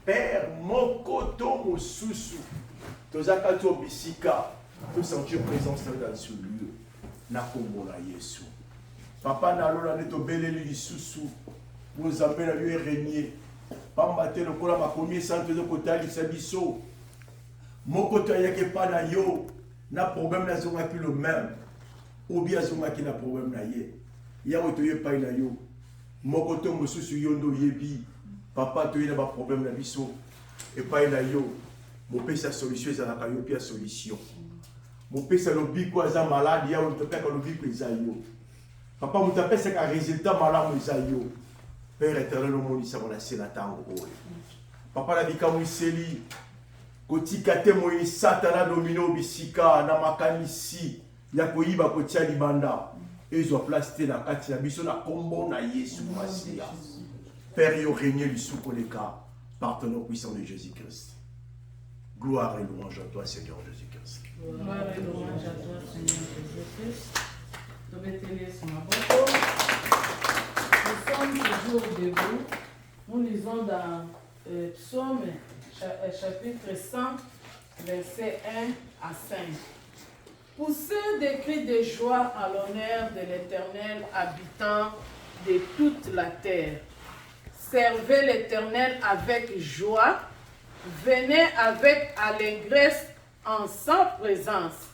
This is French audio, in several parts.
Père, Mokoto Mosusu, Tozakato Bisika, de sentir présence dans ce lieu. Nakomona Yesu. Papa Nalola Neto Beleli Lisusu, vous appelez à lui régner. Pambate le kola ma premier centre de Kotali Sabiso. Mokoto Yake Pana Yo, na problème na zonga plus le même. Ou bien zonga qui na problème na ye. Yawo toye pa na yo. Mokoto Mosusu Yondo Yebi. Papa toye na ba problème na biso. Et pa na yo. Mon père sa solution est à la yo pia solution. Mon père sa lobi ko za malade ya on te peka lobi ko za yo. Papa mon tapé c'est un résultat malade mo za yo. Père éternel au monde ça mon sénateur o. Papa la bika mo seli. Kotika te mo satana domino bisika na makanisi ya koyiba ko tia libanda. Ezo place te na kati na biso na kombo na Yesu Masia. Père yo régner lui sous koleka par ton nom puissant de Jésus-Christ. Gloire et louange à toi, Seigneur Jésus-Christ. Gloire et louange à toi, Seigneur Jésus-Christ. Nous sommes toujours debout. Nous lisons dans Psaume chapitre 100, versets 1 à 5. Poussez des cris de joie à l'honneur de l'Éternel, habitant de toute la terre. Servez l'Éternel avec joie. Venez avec allégresse en sa présence.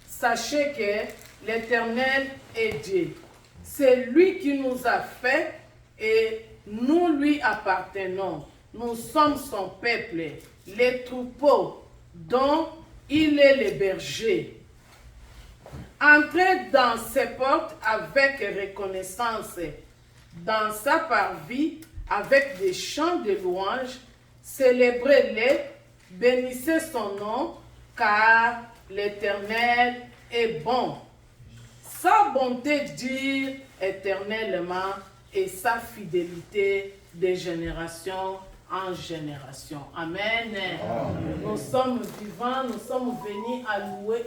Sachez que l'Éternel est Dieu. C'est lui qui nous a fait et nous lui appartenons. Nous sommes son peuple, les troupeaux dont il est le berger. Entrez dans ses portes avec reconnaissance, dans sa parvis avec des chants de louange. Célébrez-le, bénissez son nom, car l'Éternel est bon. Sa bonté dure éternellement et sa fidélité de génération en génération. Amen. Amen. Nous sommes vivants, nous sommes venus à louer,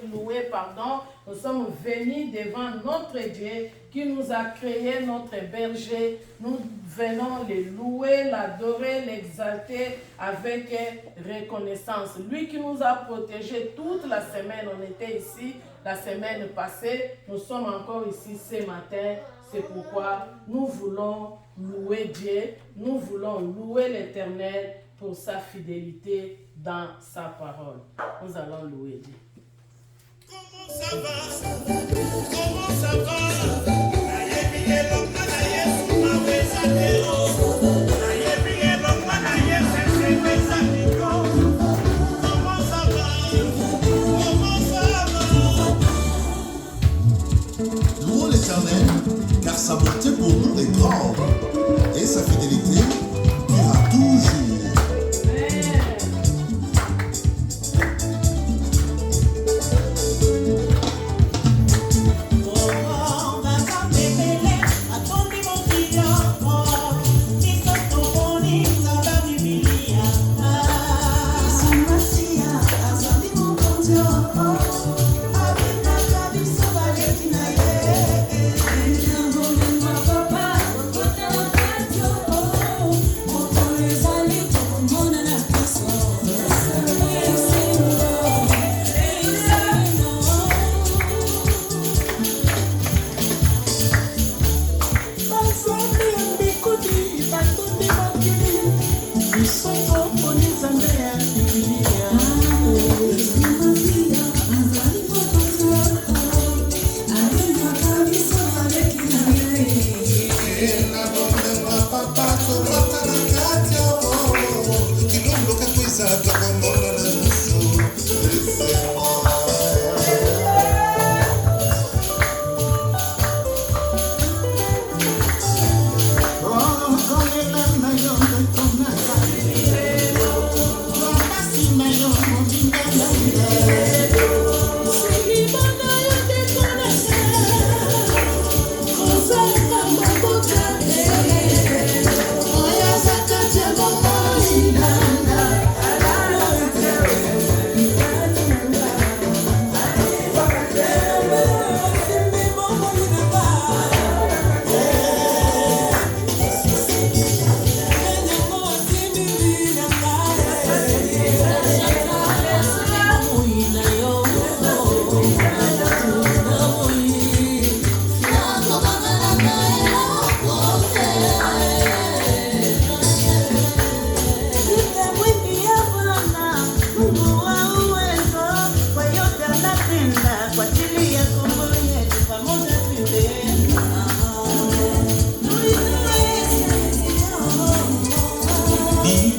nous sommes venus devant notre Dieu qui nous a créé, notre berger. Nous venons le louer, l'adorer, l'exalter avec reconnaissance. Lui qui nous a protégés toute la semaine, on était ici la semaine passée, nous sommes encore ici ce matin. C'est pourquoi nous voulons louer Dieu, nous voulons louer l'Éternel pour sa fidélité dans sa parole. Nous allons louer Dieu. Comment ça va? Comment ça va? Louons l'Éternel, car sa bonté pour nous est grande, et sa fidélité durera toujours. Oh,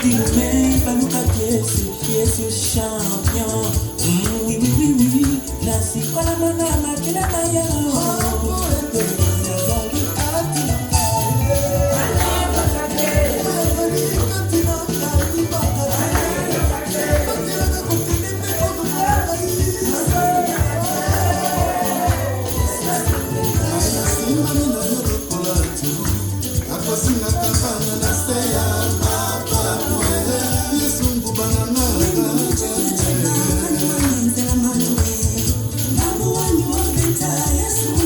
Dis-le, pas nous cacher, c'est champion. Oui, oui, oui, oui. La si quoi la manama, qui la maya. Yes.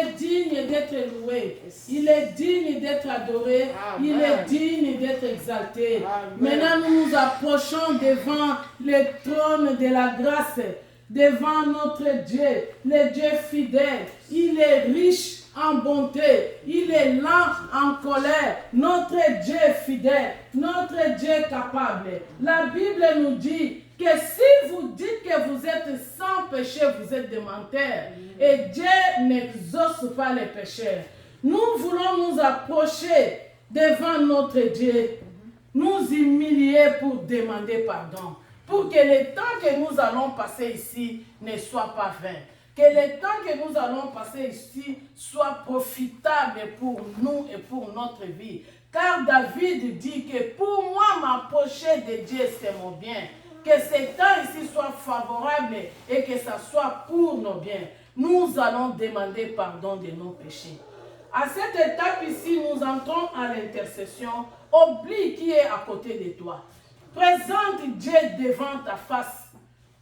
est digne d'être loué. Il est digne d'être adoré. Il est digne d'être exalté. Maintenant, nous nous approchons devant le trône de la grâce, devant notre Dieu, le Dieu fidèle. Il est riche en bonté. Il est lent en colère. Notre Dieu fidèle, notre Dieu capable. La Bible nous dit que si vous dites que vous êtes sans péché, vous êtes des menteurs. Et Dieu n'exauce pas les pécheurs. Nous voulons nous approcher devant notre Dieu, nous humilier pour demander pardon. Pour que le temps que nous allons passer ici ne soit pas vain. Que le temps que nous allons passer ici soit profitable pour nous et pour notre vie. Car David dit que pour moi m'approcher de Dieu c'est mon bien. Que ce temps ici soit favorable et que ça soit pour nos biens. Nous allons demander pardon de nos péchés. À cette étape ici, nous entrons à l'intercession. Oublie qui est à côté de toi. Présente Dieu devant ta face.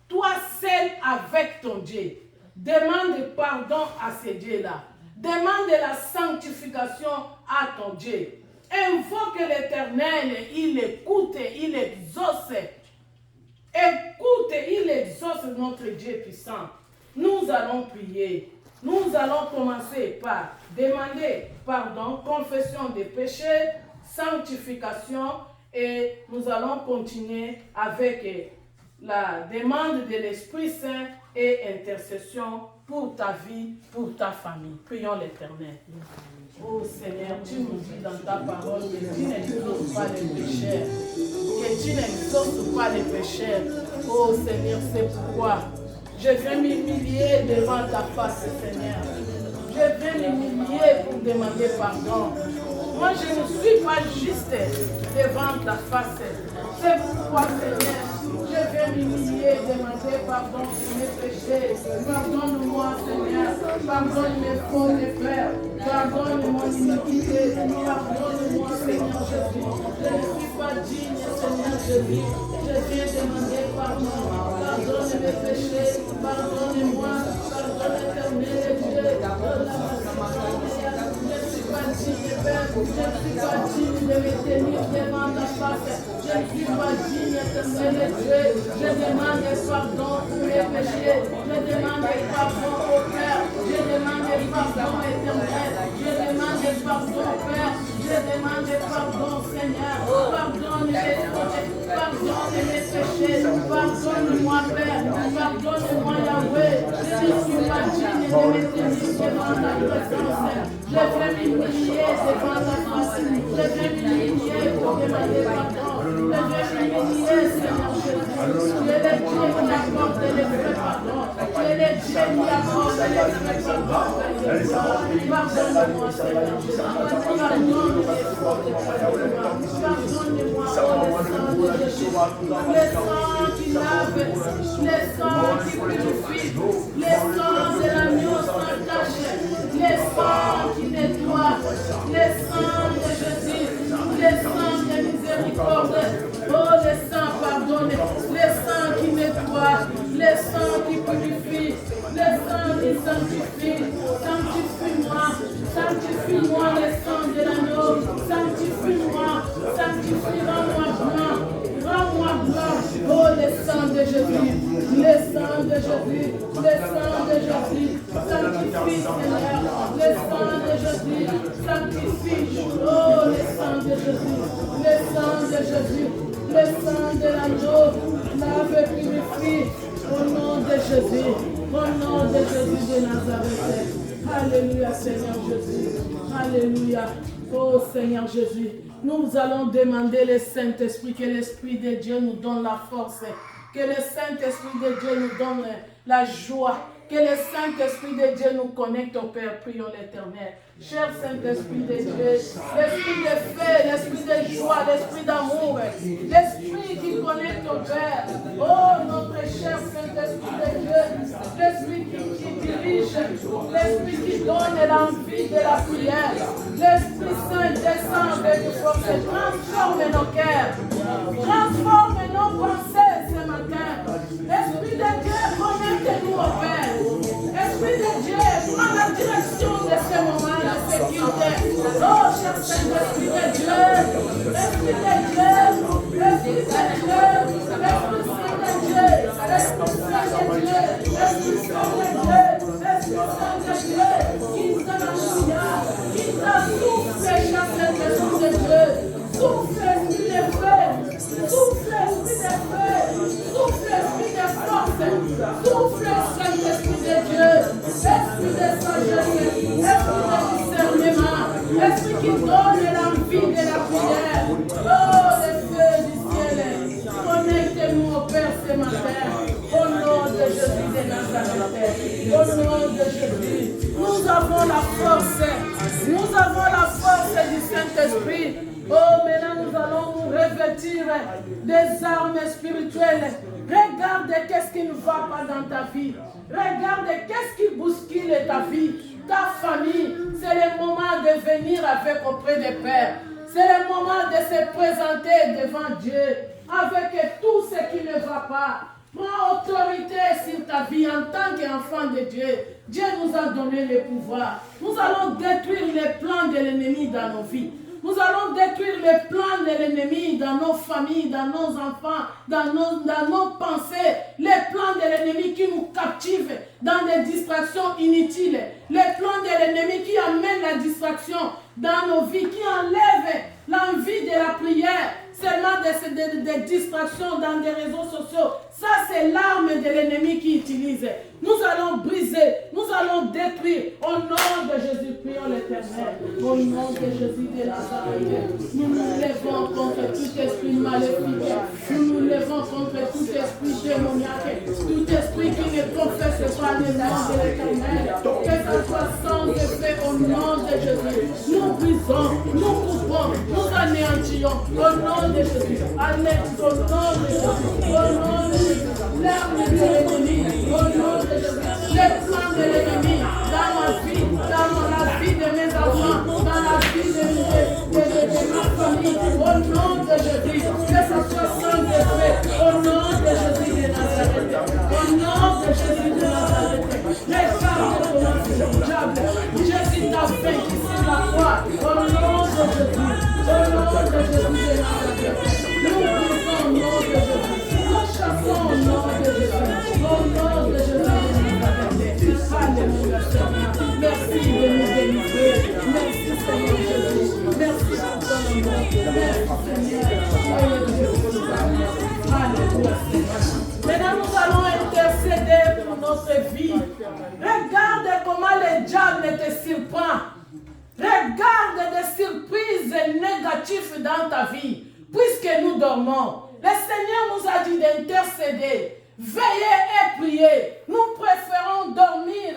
Toi seul avec ton Dieu. Demande pardon à ce Dieu-là. Demande la sanctification à ton Dieu. Invoque l'Éternel, il écoute, il exauce. Écoute, il exauce notre Dieu puissant. Nous allons prier. Nous allons commencer par demander pardon, confession des péchés, sanctification et nous allons continuer avec la demande de l'Esprit Saint et intercession pour ta vie, pour ta famille. Prions l'Éternel. Oh Seigneur, tu nous dis dans ta parole que tu n'exauces pas les pécheurs. Que tu n'exauces pas les pécheurs. Oh Seigneur, c'est pourquoi je viens m'humilier devant ta face, Seigneur. Je viens m'humilier pour demander pardon. Moi, je ne suis pas juste devant ta face. C'est pourquoi, Seigneur, je viens m'humilier, demander pardon pour mes péchés. Pardonne-moi, Seigneur. Pardonne mes fautes, mes frères. Pardonne mon iniquité. Pardonne-moi, Seigneur Jésus. Je ne suis pas digne, Seigneur Jésus. Je viens demander pardon. Pardonne mes péchés. Pardonne-moi. Pardonne l'éternel Dieu. Je ne suis pas digne, Père. Je ne suis pas digne de me tenir devant ta face. Je ne suis pas digne, éternel Dieu. Je demande pardon pour mes péchés. Je demande pardon au Père. Je demande pardon éternel. Je demande pardon Père. Je demande pardon Seigneur. Pardonne mes fautes. Pardonne mes péchés. Pardonne-moi Père. Pardonne-moi Yahweh. Je ne suis pas digne de me tenir devant ta présence. Je vais m'humilier devant ta face. Je vais m'humilier pour demander pardon. Je vais m'humilier Seigneur Jésus. Tu es le Dieu qui apporte les vrais pardons. Tu es le Dieu qui apporte les vrais pardons. Pardonne-moi Seigneur Jésus. Pardonne mes fautes. Pardonne-moi oh le sang de Jésus. Le sang qui lave. Le sang qui purifie. Le sang de l'agneau sans tache. Le sang qui nettoie. Le sang de Jésus. Le sang de miséricorde. Oh, le sang pardonne. Le sang qui nettoie. Le sang qui purifie. Le sang qui sanctifie. Sanctifie-moi. Sanctifie-moi le sang de l'agneau. Sanctifie-moi. Sanctifie, rends-moi blanc. Rends-moi blanc. Oh, le sang de Jésus. Le sang de Jésus. Le sang de Jésus. Sanctifie, Seigneur. Le sang de Jésus. Sanctifie. Oh, le sang de Jésus. Le sang de Jésus. Le sang de l'agneau. Lave et purifie. Au nom de Jésus. Au nom de Jésus de Nazareth. Alléluia, Seigneur Jésus. Alléluia. Oh Seigneur Jésus, nous allons demander le Saint-Esprit, que l'Esprit de Dieu nous donne la force, que le Saint-Esprit de Dieu nous donne la joie, que le Saint-Esprit de Dieu nous connecte au Père. Prions l'Éternel. Cher Saint-Esprit de Dieu, l'Esprit de paix, l'Esprit de joie, l'Esprit d'amour, l'Esprit qui connecte au Père. Oh, notre cher Saint-Esprit de Dieu, l'Esprit qui dirige, l'Esprit qui donne l'envie de la prière. L'Esprit Saint descend avec force, transforme nos cœurs, transforme nos pensées ce matin. Esprit de Dieu, connecte-nous au Père. Esprit de Dieu, prends la direction de Souffle, Saint-Esprit de Dieu. Souffle, Esprit de feu. Souffle, Esprit de feu. Souffle, Esprit de force. Souffle, Saint-Esprit de Dieu. Esprit de sagesse. Esprit de discernement. Esprit qui donne l'envie de la prière. Oh, le feu du ciel. Connectez-nous au Père ce matin. Au nom de Jésus de Nazareth. Au nom de Jésus. Nous avons la force. Nous avons la force du Saint-Esprit. Oh, maintenant nous allons nous revêtir des armes spirituelles. Regarde qu'est-ce qui ne va pas dans ta vie. Regarde qu'est-ce qui bouscule ta vie, ta famille. C'est le moment de venir avec auprès des pères. C'est le moment de se présenter devant Dieu avec tout ce qui ne va pas. Prends autorité sur ta vie en tant qu'enfant de Dieu. Dieu nous a donné le pouvoir. Nous allons détruire les plans de l'ennemi dans nos vies. Nous allons détruire les plans de l'ennemi dans nos familles, dans nos enfants, dans nos pensées. Les plans de l'ennemi qui nous captivent dans des distractions inutiles. Les plans de l'ennemi qui amènent la distraction dans nos vies, qui enlèvent l'envie de la prière. Seulement des distractions dans des réseaux sociaux. Ça, c'est l'arme de l'ennemi qui utilise. Nous allons briser, nous allons détruire. Au nom de Jésus, prions l'Éternel. Au nom de Jésus de Nazareth, nous nous levons contre tout esprit maléfique. Nous nous levons contre tout esprit démoniaque. Tout esprit qui ne confesse pas le nom de l'Éternel. Que ça soit sans effet au nom de Jésus. Nous brisons, nous coupons, nous anéantillons. Au nom de Jésus. Alex, au nom de Jésus. Au nom de Jésus. L'arme de l'ennemi. Au nom de Jésus. Les plans de l'ennemi dans ma vie, dans la vie de mes enfants, dans la vie de ma famille. Au nom de Jésus. Que ça soit sans effet. Au nom de Jésus de Nazareth. Au nom de Jésus de Nazareth. Les femmes de ton diable. Jésus t'a vaincu sur la croix. Au nom de Jésus. Au nom de Jésus de Nazareth. Nous brisons au nom de Jésus. Nous chassons au nom de Jésus. Au nom de Jésus de Nazareth. Alléluia Seigneur. Merci de nous délivrer. Merci Seigneur Jésus. Merci pour ton nom. Merci Seigneur. Alléluia Seigneur. Maintenant nous allons intercéder pour notre vie. Regarde comment le diable te surprend. Regarde des surprises négatives dans ta vie, puisque nous dormons. Le Seigneur nous a dit d'intercéder, veiller et prier. Nous préférons dormir.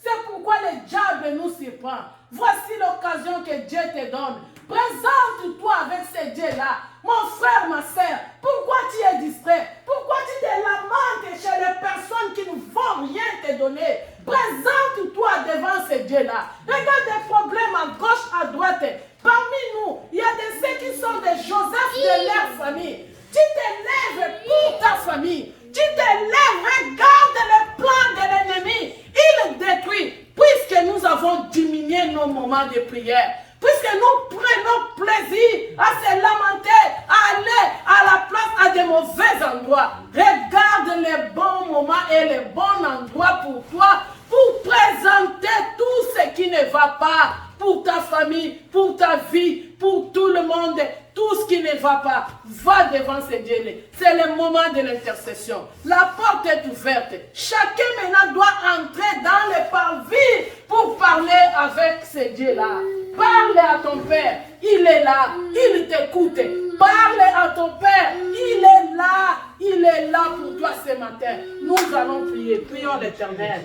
C'est pourquoi le diable nous surprend. Voici l'occasion que Dieu te donne. Présente-toi avec ce Dieu-là. Mon frère, ma soeur, pourquoi tu es distrait? Pourquoi tu te lamentes chez les personnes qui ne vont rien te donner? Présente-toi devant ce Dieu-là. Regarde des problèmes à gauche, à droite. Parmi nous, il y a ceux qui sont des Joseph de leur famille. Tu te lèves pour ta famille. Tu te lèves, regarde le plan de l'ennemi. Il le détruit. Puisque nous avons diminué nos moments de prière. Puisque nous prenons plaisir à se lamenter, à aller à la place à des mauvais endroits. Regarde les bons moments et les bons endroits pour toi, pour présenter tout ce qui ne va pas, pour ta famille, pour ta vie, pour tout le monde, tout ce qui ne va pas. Va devant ce Dieu-là. C'est le moment de l'intercession. La porte est ouverte. Chacun maintenant doit entrer dans le parvis pour parler avec ce Dieu-là. Parle à ton Père, il est là, il t'écoute. Parle à ton Père, il est là pour toi ce matin. Nous allons prier, prions l'Éternel.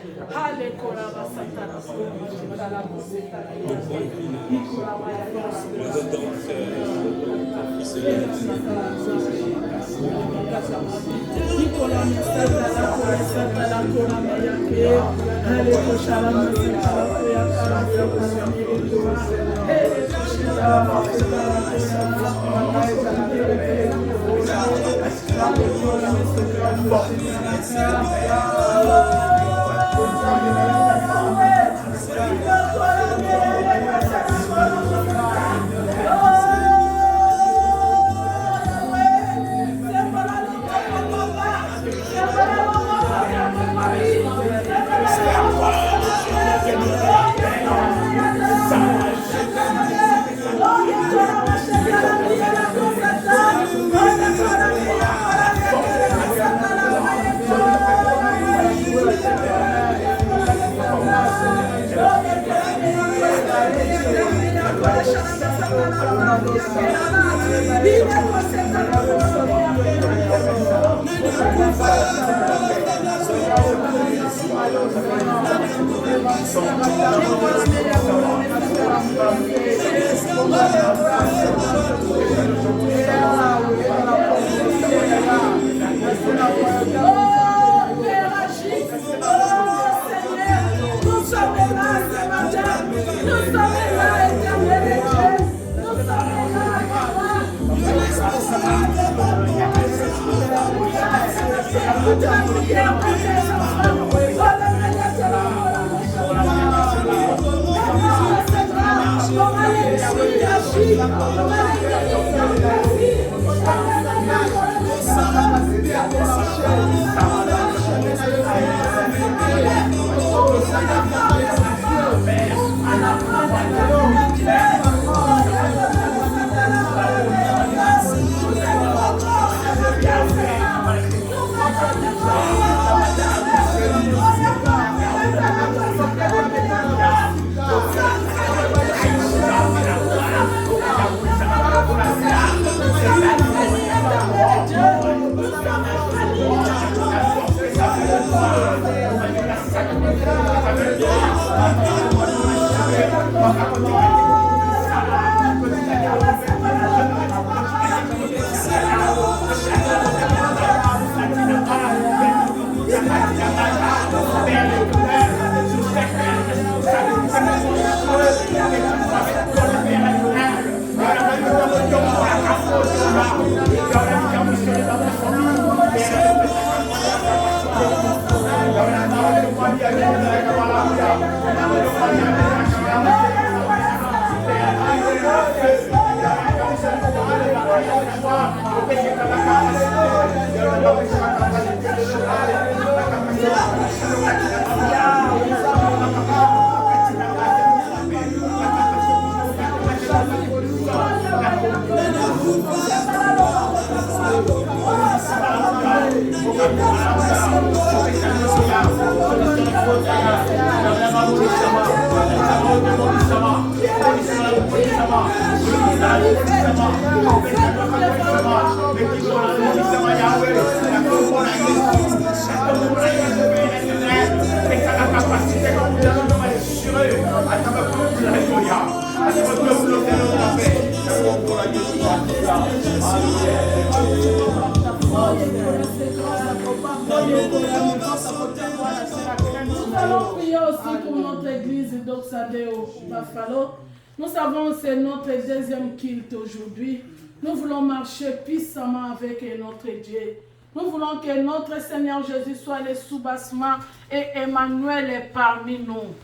Nous allons prier aussi pour notre église d'Oxadeo Buffalo. Nous savons que c'est notre deuxième culte aujourd'hui. Nous voulons marcher puissamment avec notre Dieu. Nous voulons que notre Seigneur Jésus soit le soubassement et Emmanuel est parmi nous.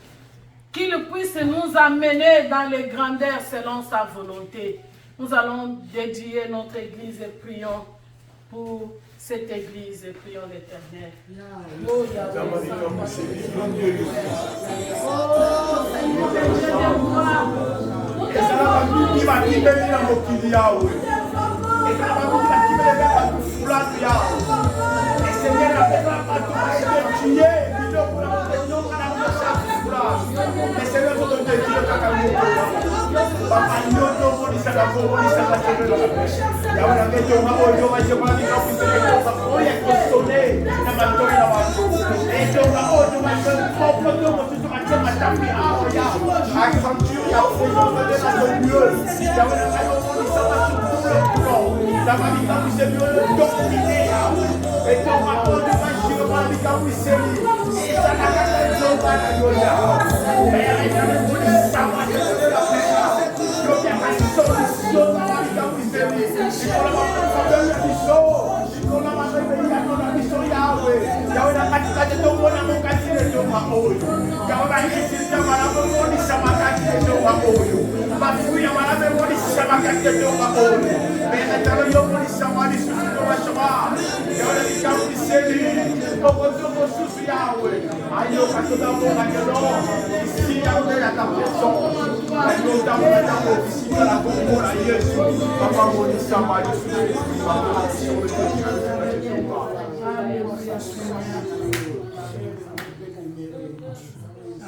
Qu'il puisse nous amener dans les grandeurs selon sa volonté. Nous allons dédier notre église et prions pour cette église et prions l'Éternel. Oh,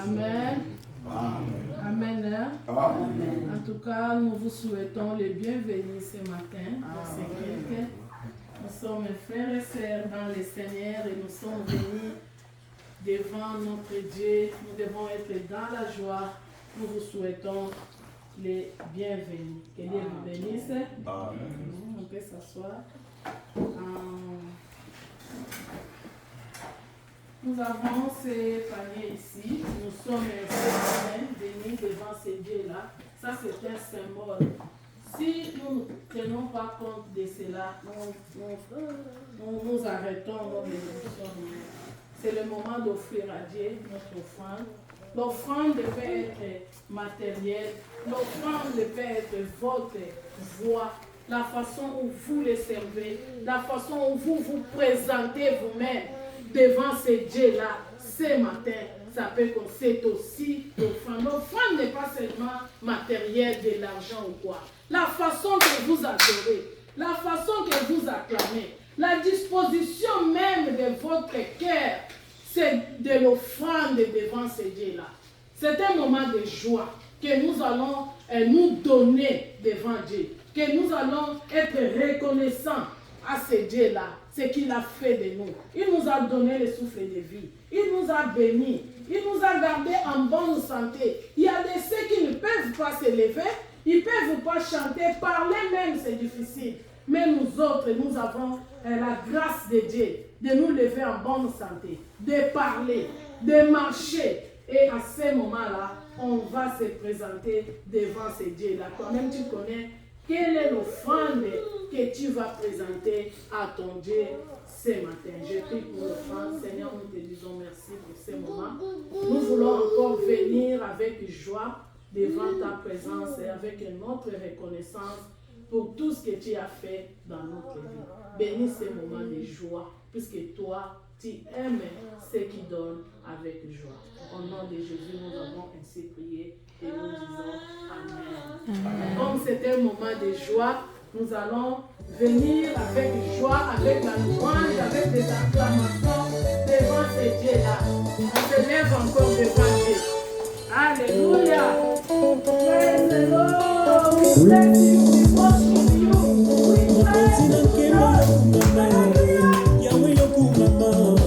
Amen. Amen. En tout cas, nous vous souhaitons les bienvenus ce matin dans ce culte. Nous sommes frères et sœurs dans le Seigneur et nous sommes venus devant notre Dieu. Nous devons être dans la joie. Nous vous souhaitons les bienvenus. Que Dieu vous bénisse. On peut s'asseoir. Nous avons ces paniers ici. Nous sommes venus devant ces dieux-là. Ça, c'est un symbole. Si nous ne tenons pas compte de cela, nous arrêtons nos bénédictions. C'est le moment d'offrir à Dieu notre offrande. L'offrande peut être matérielle. L'offrande peut être votre voix. La façon où vous les servez. La façon où vous vous présentez vous-même devant ces dieux-là. Ce matin, ça peut qu'on c'est aussi l'offrande. L'offrande n'est pas seulement matérielle, de l'argent ou quoi. La façon que vous adorez, la façon que vous acclamez, la disposition même de votre cœur, c'est de l'offrande devant ces dieux-là. C'est un moment de joie que nous allons nous donner devant Dieu, que nous allons être reconnaissants à ce Dieu-là, ce qu'il a fait de nous. Il nous a donné le souffle de vie, il nous a bénis, il nous a gardés en bonne santé. Il y a de ceux qui ne peuvent pas se lever, ils ne peuvent pas chanter, parler même, c'est difficile. Mais nous autres, nous avons la grâce de Dieu de nous lever en bonne santé, de parler, de marcher. Et à ce moment-là, on va se présenter devant ces dieux-là. Toi-même, tu connais quelle est l'offrande que tu vas présenter à ton Dieu ce matin. Je prie pour l'offrande. Seigneur, nous te disons merci pour ce moment. Nous voulons encore venir avec joie devant ta présence et avec notre reconnaissance pour tout ce que tu as fait dans notre vie. Bénis ces moments de joie, puisque toi, tu aimes ceux qui donnent avec joie. Au nom de Jésus, nous avons ainsi prié et nous disons Amen. Comme c'est un moment de joie, nous allons venir avec joie, avec la louange, avec des acclamations devant ces dieux-là. On se lève encore devant Dieu. Alléluia. Praise the Lord. We bless you. We worship you. We praise you. Yahweh yokumama.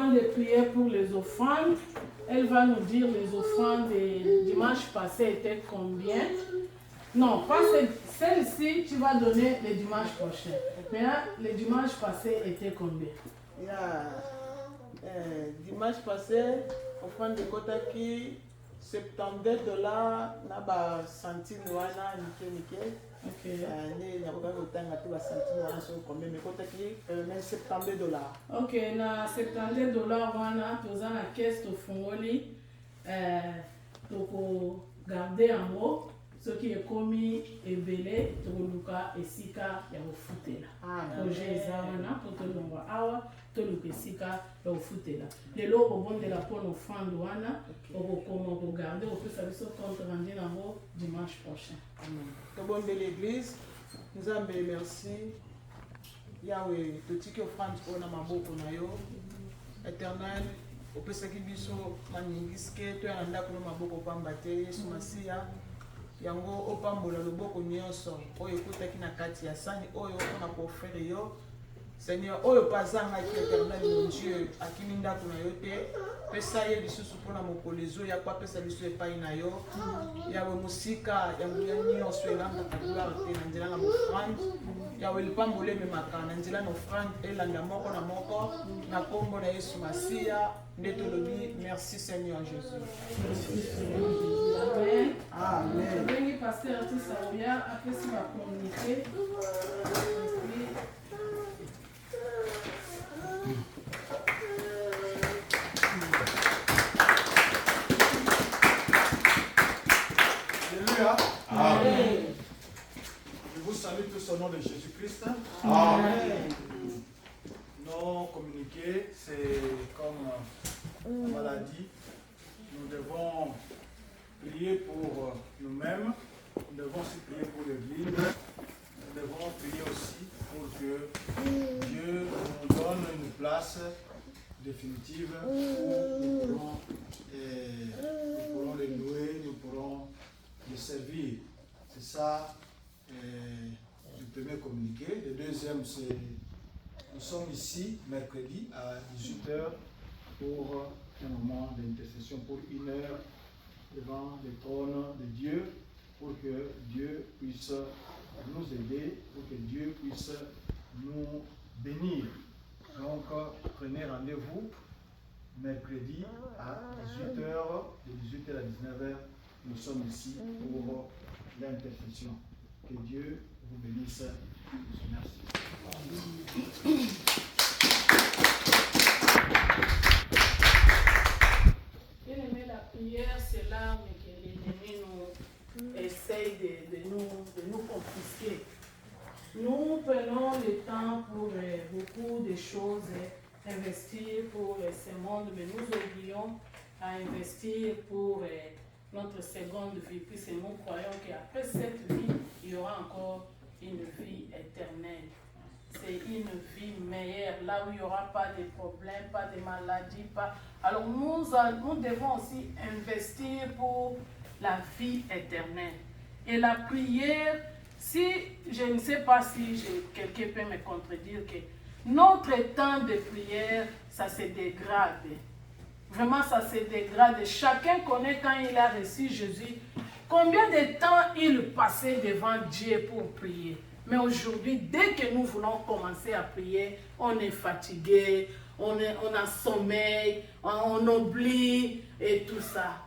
temps de prière pour les offrandes. Elle va nous dire les offrandes du dimanche passé étaient combien. Non, pas celle-ci, tu vas donner le dimanche prochain. Mais là, le dimanche passé était combien? Dimanche passé, offrande de Kotaki, $70 na ba centime wana nike. Ok. Ne na ba otanga te ba centime wana so combien mais Kotaki mais $72. Ok, na $70 wana toza na caisse tofungoli toko garder yango soki ekomi ebele tokoluka esika ya kofutela. Projet eza wana po tolongwa awa toluka esika ya kofutela. Lelo okobondela mpona offrande wana okokoma okogarde opesa biso compte rendu nango dimanche prochain. Tobonde l'église, nous avons merci. Yahweh, totiki offrande mpona maboko na yo. Éternel, opesaki biso maningiske to ya ndako na maboko pamba te Yesu Masiya. Yango opambola loboko nyonso oyo ekutaki na kati ya sani oyo mpona koofere yo Seigneur oyo pazanga ki éternel mon Dieu akimi ndako na yo te pesa ye lisusu mpona mokolo ezoya po apesa biso epai na yo yawe mosika yango nyonso elangaka gloire te na nzela na bofrande yawe lipambolo ememaka na nzela na offrande elanda moko na moko na kombo na Yesu Masiya nde tolobi merci Seigneur Jésus. Amen. Amen. Bengi pasteur Tissaouya apesi ba communiqué. Alléluia. Amen. Je vous salue tous au nom de Jésus-Christ. Amen. Nos communiqués, c'est comme la maladie. Nous devons prier pour nous-mêmes. Nous devons aussi prier pour l'Église. Nous devons prier aussi pour que Dieu nous donne une place définitive où nous pourrons les louer, nous pourrons les servir. C'est ça le premier communiqué. Le deuxième, c'est nous sommes ici mercredi à 18h pour un moment d'intercession, pour 1 heure devant le trône de Dieu, pour que Dieu puisse nous aider, pour que Dieu puisse nous bénir. Donc, prenez rendez-vous mercredi à 18h, de 18h à 19h. Nous sommes ici pour l'intercession. Que Dieu vous bénisse. Merci. Bien aimé, la prière, c'est l'arme que l'ennemi nous essaye de nous confisquer. Nous prenons le temps pour beaucoup de choses, investir pour ce monde, mais nous oublions à investir pour notre seconde vie, puisque nous croyons qu'après cette vie, il y aura encore une vie éternelle. C'est une vie meilleure, là où il n'y aura pas de problèmes, pas de maladies, pas... Alors nous devons aussi investir pour la vie éternelle. Et la prière, si je ne sais pas si quelqu'un peut me contredire que notre temps de prière, ça se dégrade. Vraiment, ça se dégrade. Chacun connaît quand il a reçu Jésus, combien de temps il passait devant Dieu pour prier. Mais aujourd'hui, dès que nous voulons commencer à prier, on est fatigué, on a sommeil, on oublie et tout ça.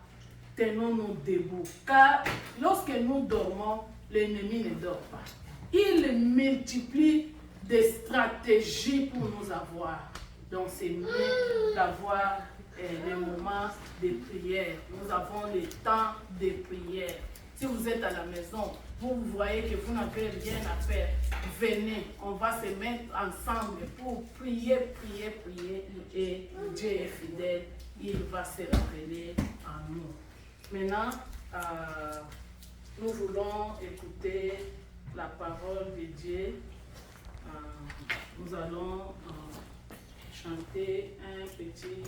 Tenons-nous debout. Car lorsque nous dormons, l'ennemi ne dort pas. Il multiplie des stratégies pour nous avoir. Donc c'est mieux d'avoir des moments de prière. Nous avons le temps de prière. Si vous êtes à la maison, vous voyez que vous n'avez rien à faire, venez, on va se mettre ensemble pour prier, prier, prier. Et Dieu est fidèle, il va se révéler en nous. Maintenant, nous voulons écouter la parole de Dieu. Nous allons chanter un petit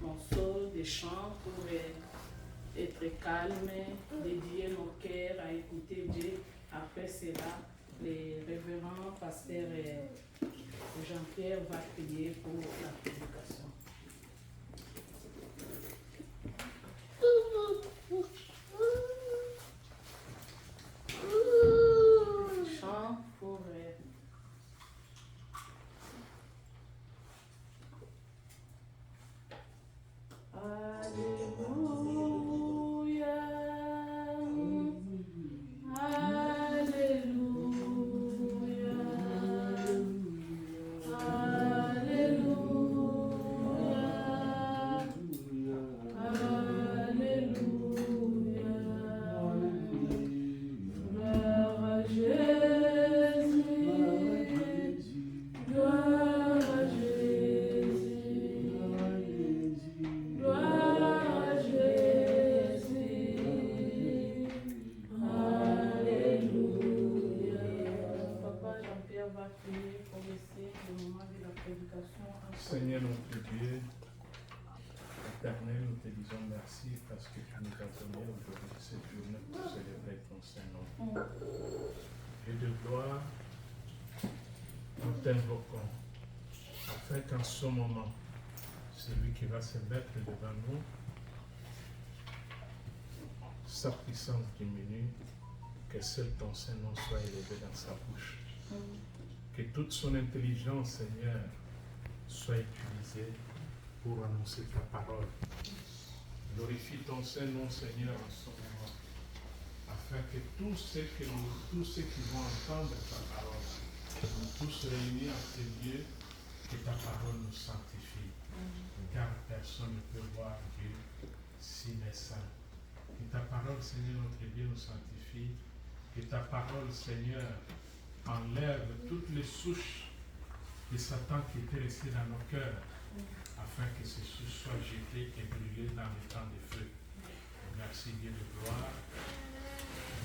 morceau de chant pour être calme, dédier nos cœurs à écouter Dieu. Après cela, le révérend pasteur Jean-Pierre va prier pour la prédication. Éternel, nous te disons merci parce que tu nous as donné aujourd'hui cette journée pour célébrer ton Saint-Nom. Et de gloire, nous t'invoquons afin qu'en ce moment, celui qui va se mettre devant nous, sa puissance diminue, que seul ton Saint-Nom soit élevé dans sa bouche. Que toute son intelligence, Seigneur, soit utilisée pour annoncer ta parole. Glorifie ton Saint-Nom, Seigneur, en ce moment, afin que tous ceux qui vont entendre ta parole, nous tous réunis en ces lieux, que ta parole nous sanctifie. Car personne ne peut voir Dieu si n'est saint. Que ta parole, Seigneur, notre Dieu, nous sanctifie. Que ta parole, Seigneur, enlève toutes les souches de Satan qui étaient restées dans nos cœurs, afin que ces souches soient jetées et brûlées dans le temps de feu. Merci, Dieu de gloire.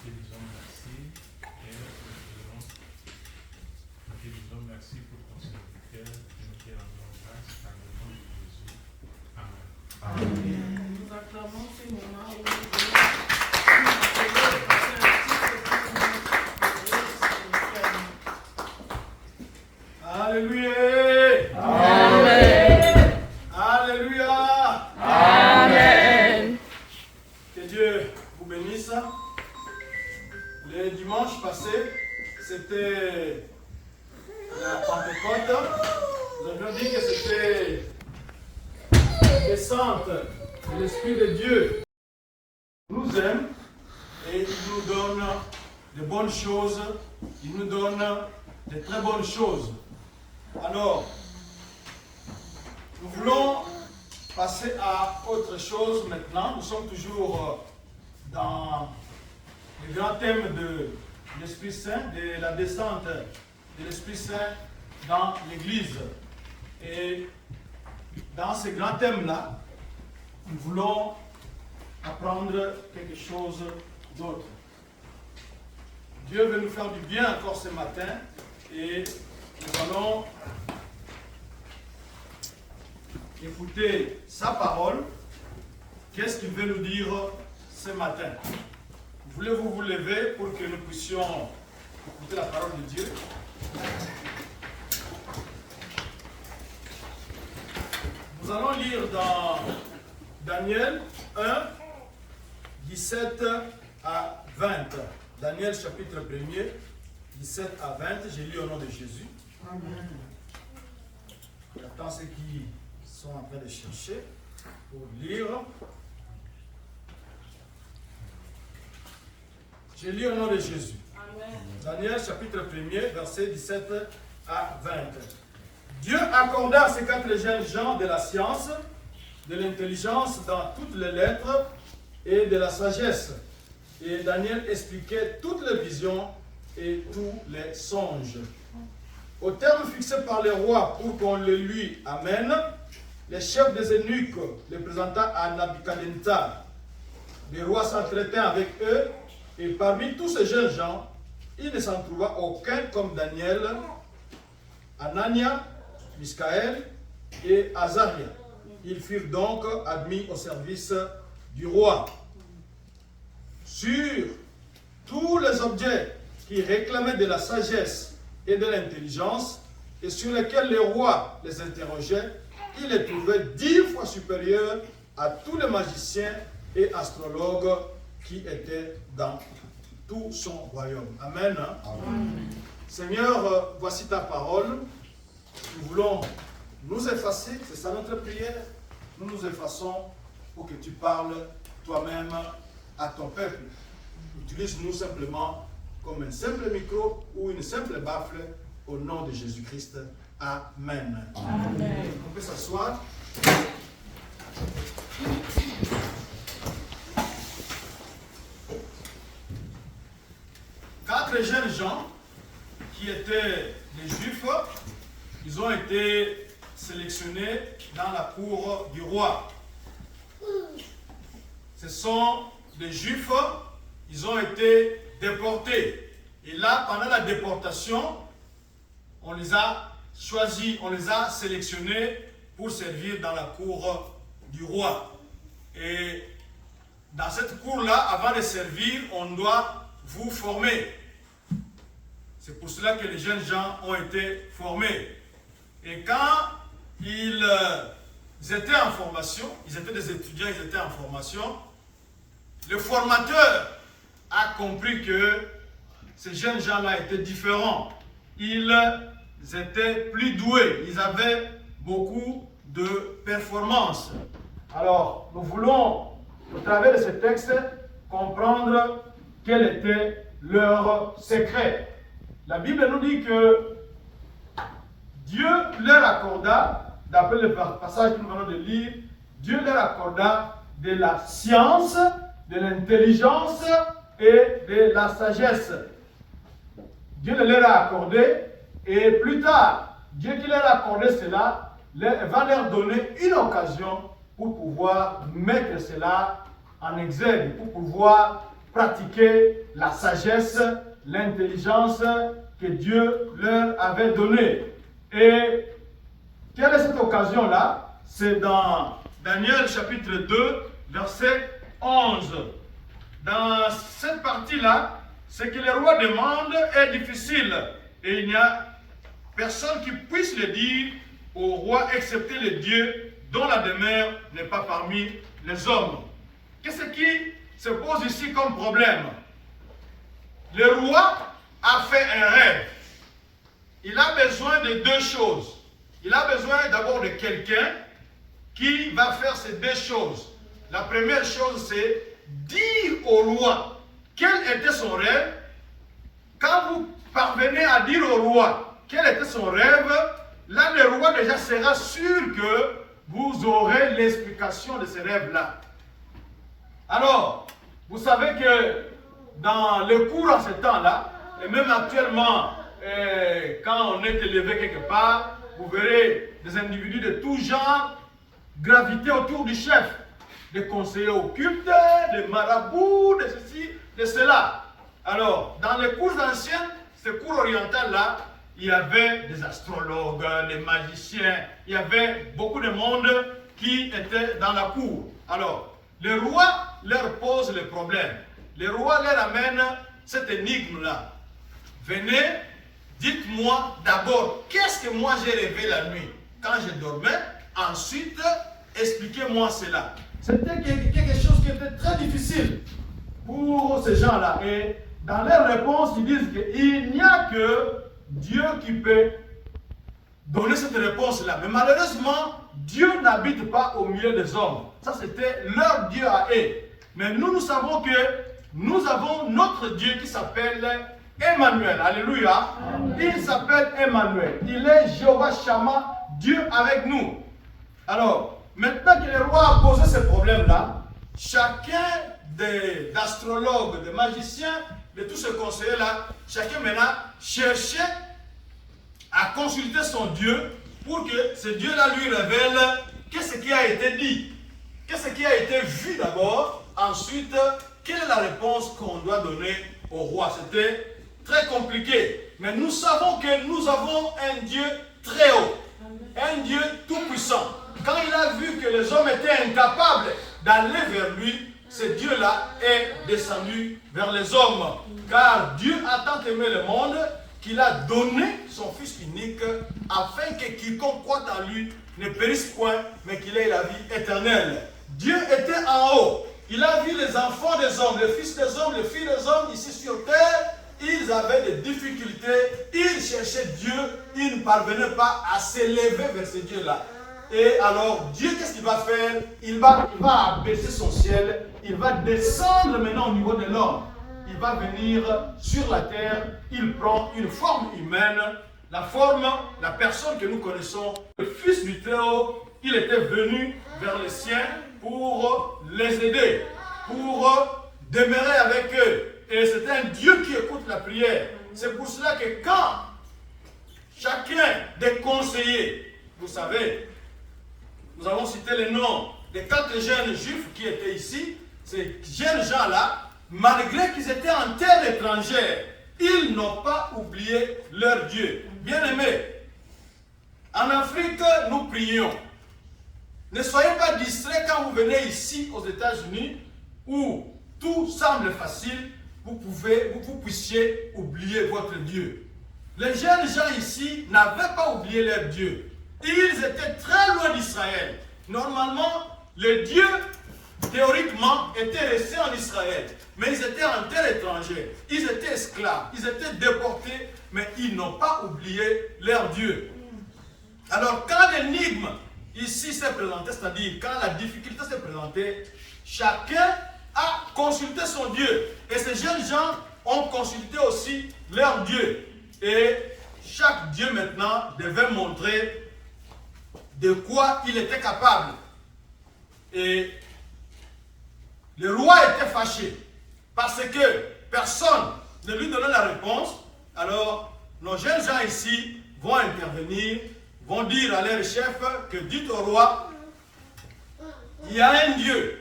Nous te disons merci et nous te disons merci pour ton serviteur. Nous te rendons grâce dans le nom de Jésus. Amen. Amen. Nous acclamons ce moment où nous Alléluia. Amen. Alléluia. Amen. Que Dieu vous bénisse. Le dimanche passé, c'était la Pentecôte. Nous avions dit que c'était la descente de l'Esprit de Dieu. Il nous aime et il nous donne de bonnes choses. Il nous donne de très bonnes choses. Alors, nous voulons passer à autre chose maintenant. Nous sommes toujours dans le grand thème de l'Esprit Saint, de la descente de l'Esprit Saint dans l'Église. Et dans ce grand thème-là, nous voulons apprendre quelque chose d'autre. Dieu veut nous faire du bien encore ce matin et nous allons écouter sa parole. Qu'est-ce qu'il veut nous dire ce matin? Voulez-vous vous lever pour que nous puissions écouter la parole de Dieu? Nous allons lire dans Daniel 1, 17 à 20. Daniel chapitre 1er, 17 à 20. J'ai lu au nom de Jésus. Amen. J'attends ceux qui sont en train de chercher pour lire. J'ai lu au nom de Jésus. Amen. Daniel chapitre 1er, verset 17 à 20. Dieu accorda à ces 4 jeunes gens de la science, de l'intelligence dans toutes les lettres et de la sagesse. Et Daniel expliquait toutes les visions et tous les songes. Au terme fixé par le roi pour qu'on le lui amène, le chef des eunuques le présenta à Nabuchodonosor. Le roi s'entretint avec eux, et parmi tous ces jeunes gens, il ne s'en trouva aucun comme Daniel, Anania, Misaël et Azaria. Ils furent donc admis au service du roi. Sur tous les objets qui réclamaient de la sagesse et de l'intelligence, et sur lesquels le roi les interrogeait, il les trouvait 10 fois supérieurs à tous les magiciens et astrologues qui étaient dans tout son royaume. Amen. Amen. Seigneur, voici ta parole. Nous voulons nous effacer, c'est ça notre prière. Nous nous effaçons pour que tu parles toi-même à ton peuple. Utilise-nous simplement comme un simple micro ou une simple baffle au nom de Jésus-Christ. Amen. Amen. On peut s'asseoir. Quatre jeunes gens qui étaient des Juifs, ils ont été sélectionnés dans la cour du roi. Ce sont des Juifs, ils ont été déportés. Et là, pendant la déportation, on les a choisis, on les a sélectionnés pour servir dans la cour du roi. Et dans cette cour-là, avant de servir, on doit vous former. C'est pour cela que les jeunes gens ont été formés. Et quand ils étaient en formation, ils étaient des étudiants, ils étaient en formation, le formateur a compris que ces jeunes gens-là étaient différents. Ils étaient plus doués, ils avaient beaucoup de performances. Alors, nous voulons, au travers de ce texte, comprendre quel était leur secret. La Bible nous dit que Dieu leur accorda, d'après le passage que nous venons de lire, Dieu leur accorda de la science, de l'intelligence et de la sagesse. Dieu le leur a accordé, et plus tard, Dieu qui leur a accordé cela, va leur donner une occasion pour pouvoir mettre cela en exergue, pour pouvoir pratiquer la sagesse, l'intelligence que Dieu leur avait donnée. Et quelle est cette occasion-là? C'est dans Daniel chapitre 2, verset 11. Dans cette partie-là, ce que le roi demande est difficile. Et il n'y a personne qui puisse le dire au roi, excepté le Dieu dont la demeure n'est pas parmi les hommes. Qu'est-ce qui se pose ici comme problème? Le roi a fait un rêve. Il a besoin de deux choses. Il a besoin d'abord de quelqu'un qui va faire ces deux choses. La première chose, c'est dire au roi quel était son rêve. Quand vous parvenez à dire au roi quel était son rêve, là, le roi déjà sera sûr que vous aurez l'explication de ce rêve-là. Alors, vous savez que dans le cours en ce temps-là, et même actuellement, quand on est élevé quelque part, vous verrez des individus de tout genre graviter autour du chef, des conseillers occultes, des marabouts, de ceci, de cela. Alors, dans les cours anciennes, ces cours orientales-là, il y avait des astrologues, des magiciens, il y avait beaucoup de monde qui était dans la cour. Alors, le roi leur pose le problème. Le roi leur amène cette énigme-là. Venez, dites-moi d'abord, qu'est-ce que moi j'ai rêvé la nuit quand je dormais? Ensuite, expliquez-moi cela. C'était quelque chose qui était très difficile pour ces gens-là. Et dans leur réponse, ils disent qu'il n'y a que Dieu qui peut donner cette réponse-là. Mais malheureusement, Dieu n'habite pas au milieu des hommes. Ça, c'était leur Dieu à eux. Mais nous savons que nous avons notre Dieu qui s'appelle Emmanuel. Alléluia. Il s'appelle Emmanuel. Il est Jéhovah Shammah, Dieu avec nous. Alors, maintenant que le roi a posé ce problème-là, chacun des astrologues, des magiciens, de tous ces conseillers-là, chacun maintenant cherchait à consulter son Dieu pour que ce Dieu-là lui révèle qu'est-ce qui a été dit, qu'est-ce qui a été vu d'abord, ensuite, quelle est la réponse qu'on doit donner au roi. C'était très compliqué, mais nous savons que nous avons un Dieu très haut, un Dieu tout-puissant. Quand il a vu que les hommes étaient incapables d'aller vers lui, ce Dieu-là est descendu vers les hommes. Car Dieu a tant aimé le monde qu'il a donné son Fils unique afin que quiconque croit en lui ne périsse point, mais qu'il ait la vie éternelle. Dieu était en haut. Il a vu les enfants des hommes, les fils des hommes, les filles des hommes ici sur terre. Ils avaient des difficultés. Ils cherchaient Dieu. Ils ne parvenaient pas à s'élever vers ce Dieu-là. Et alors, Dieu, qu'est-ce qu'il va faire? Il va abaisser son ciel. Il va descendre maintenant au niveau de l'homme. Il va venir sur la terre. Il prend une forme humaine. La forme, la personne que nous connaissons, le Fils du Très-Haut, il était venu vers les siens pour les aider, pour demeurer avec eux. Et c'est un Dieu qui écoute la prière. C'est pour cela que quand chacun des conseillers, vous savez, nous avons cité les noms des 4 jeunes juifs qui étaient ici. Ces jeunes gens-là, malgré qu'ils étaient en terre étrangère, ils n'ont pas oublié leur Dieu. Bien-aimés, en Afrique, nous prions. Ne soyez pas distraits quand vous venez ici aux États-Unis où tout semble facile, vous puissiez oublier votre Dieu. Les jeunes gens ici n'avaient pas oublié leur Dieu. Ils étaient très loin d'Israël. Normalement, le Dieu, théoriquement, était resté en Israël. Mais ils étaient en terre étrangère. Ils étaient esclaves. Ils étaient déportés. Mais ils n'ont pas oublié leur Dieu. Alors, quand l'énigme ici s'est présentée, c'est-à-dire quand la difficulté s'est présentée, chacun a consulté son Dieu. Et ces jeunes gens ont consulté aussi leur Dieu. Et chaque Dieu maintenant devait montrer de quoi il était capable. Et le roi était fâché parce que personne ne lui donnait la réponse. Alors, nos jeunes gens ici vont intervenir, vont dire à leur chef que dites au roi, il y a un Dieu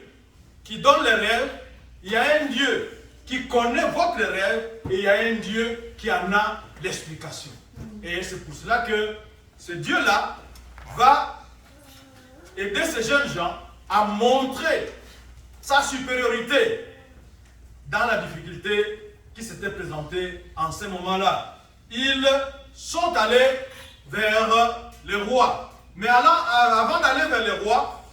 qui donne les rêves, il y a un Dieu qui connaît votre rêve et il y a un Dieu qui en a l'explication. Et c'est pour cela que ce Dieu-là va aider ces jeunes gens à montrer sa supériorité dans la difficulté qui s'était présentée en ce moment-là. Ils sont allés vers le roi. Mais avant d'aller vers le roi,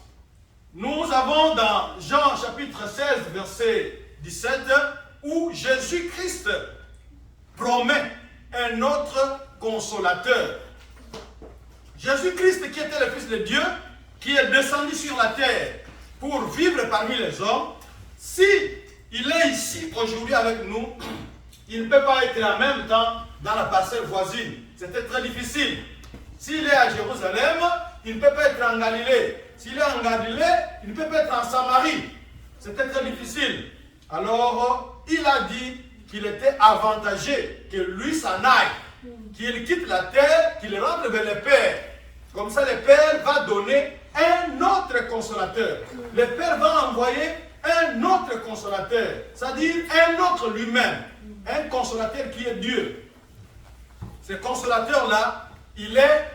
nous avons dans Jean chapitre 16, verset 17, où Jésus-Christ promet un autre consolateur. Jésus-Christ qui était le Fils de Dieu, qui est descendu sur la terre pour vivre parmi les hommes, si il est ici aujourd'hui avec nous, il ne peut pas être en même temps dans la parcelle voisine. C'était très difficile. S'il est à Jérusalem, il ne peut pas être en Galilée. S'il est en Galilée, il ne peut pas être en Samarie. C'était très difficile. Alors, il a dit qu'il était avantagé que lui s'en aille, qu'il quitte la terre, qu'il rentre vers le Père. Comme ça, le Père va donner un autre consolateur. Le Père va envoyer un autre consolateur, c'est-à-dire un autre lui-même, un consolateur qui est Dieu. Ce consolateur-là, il est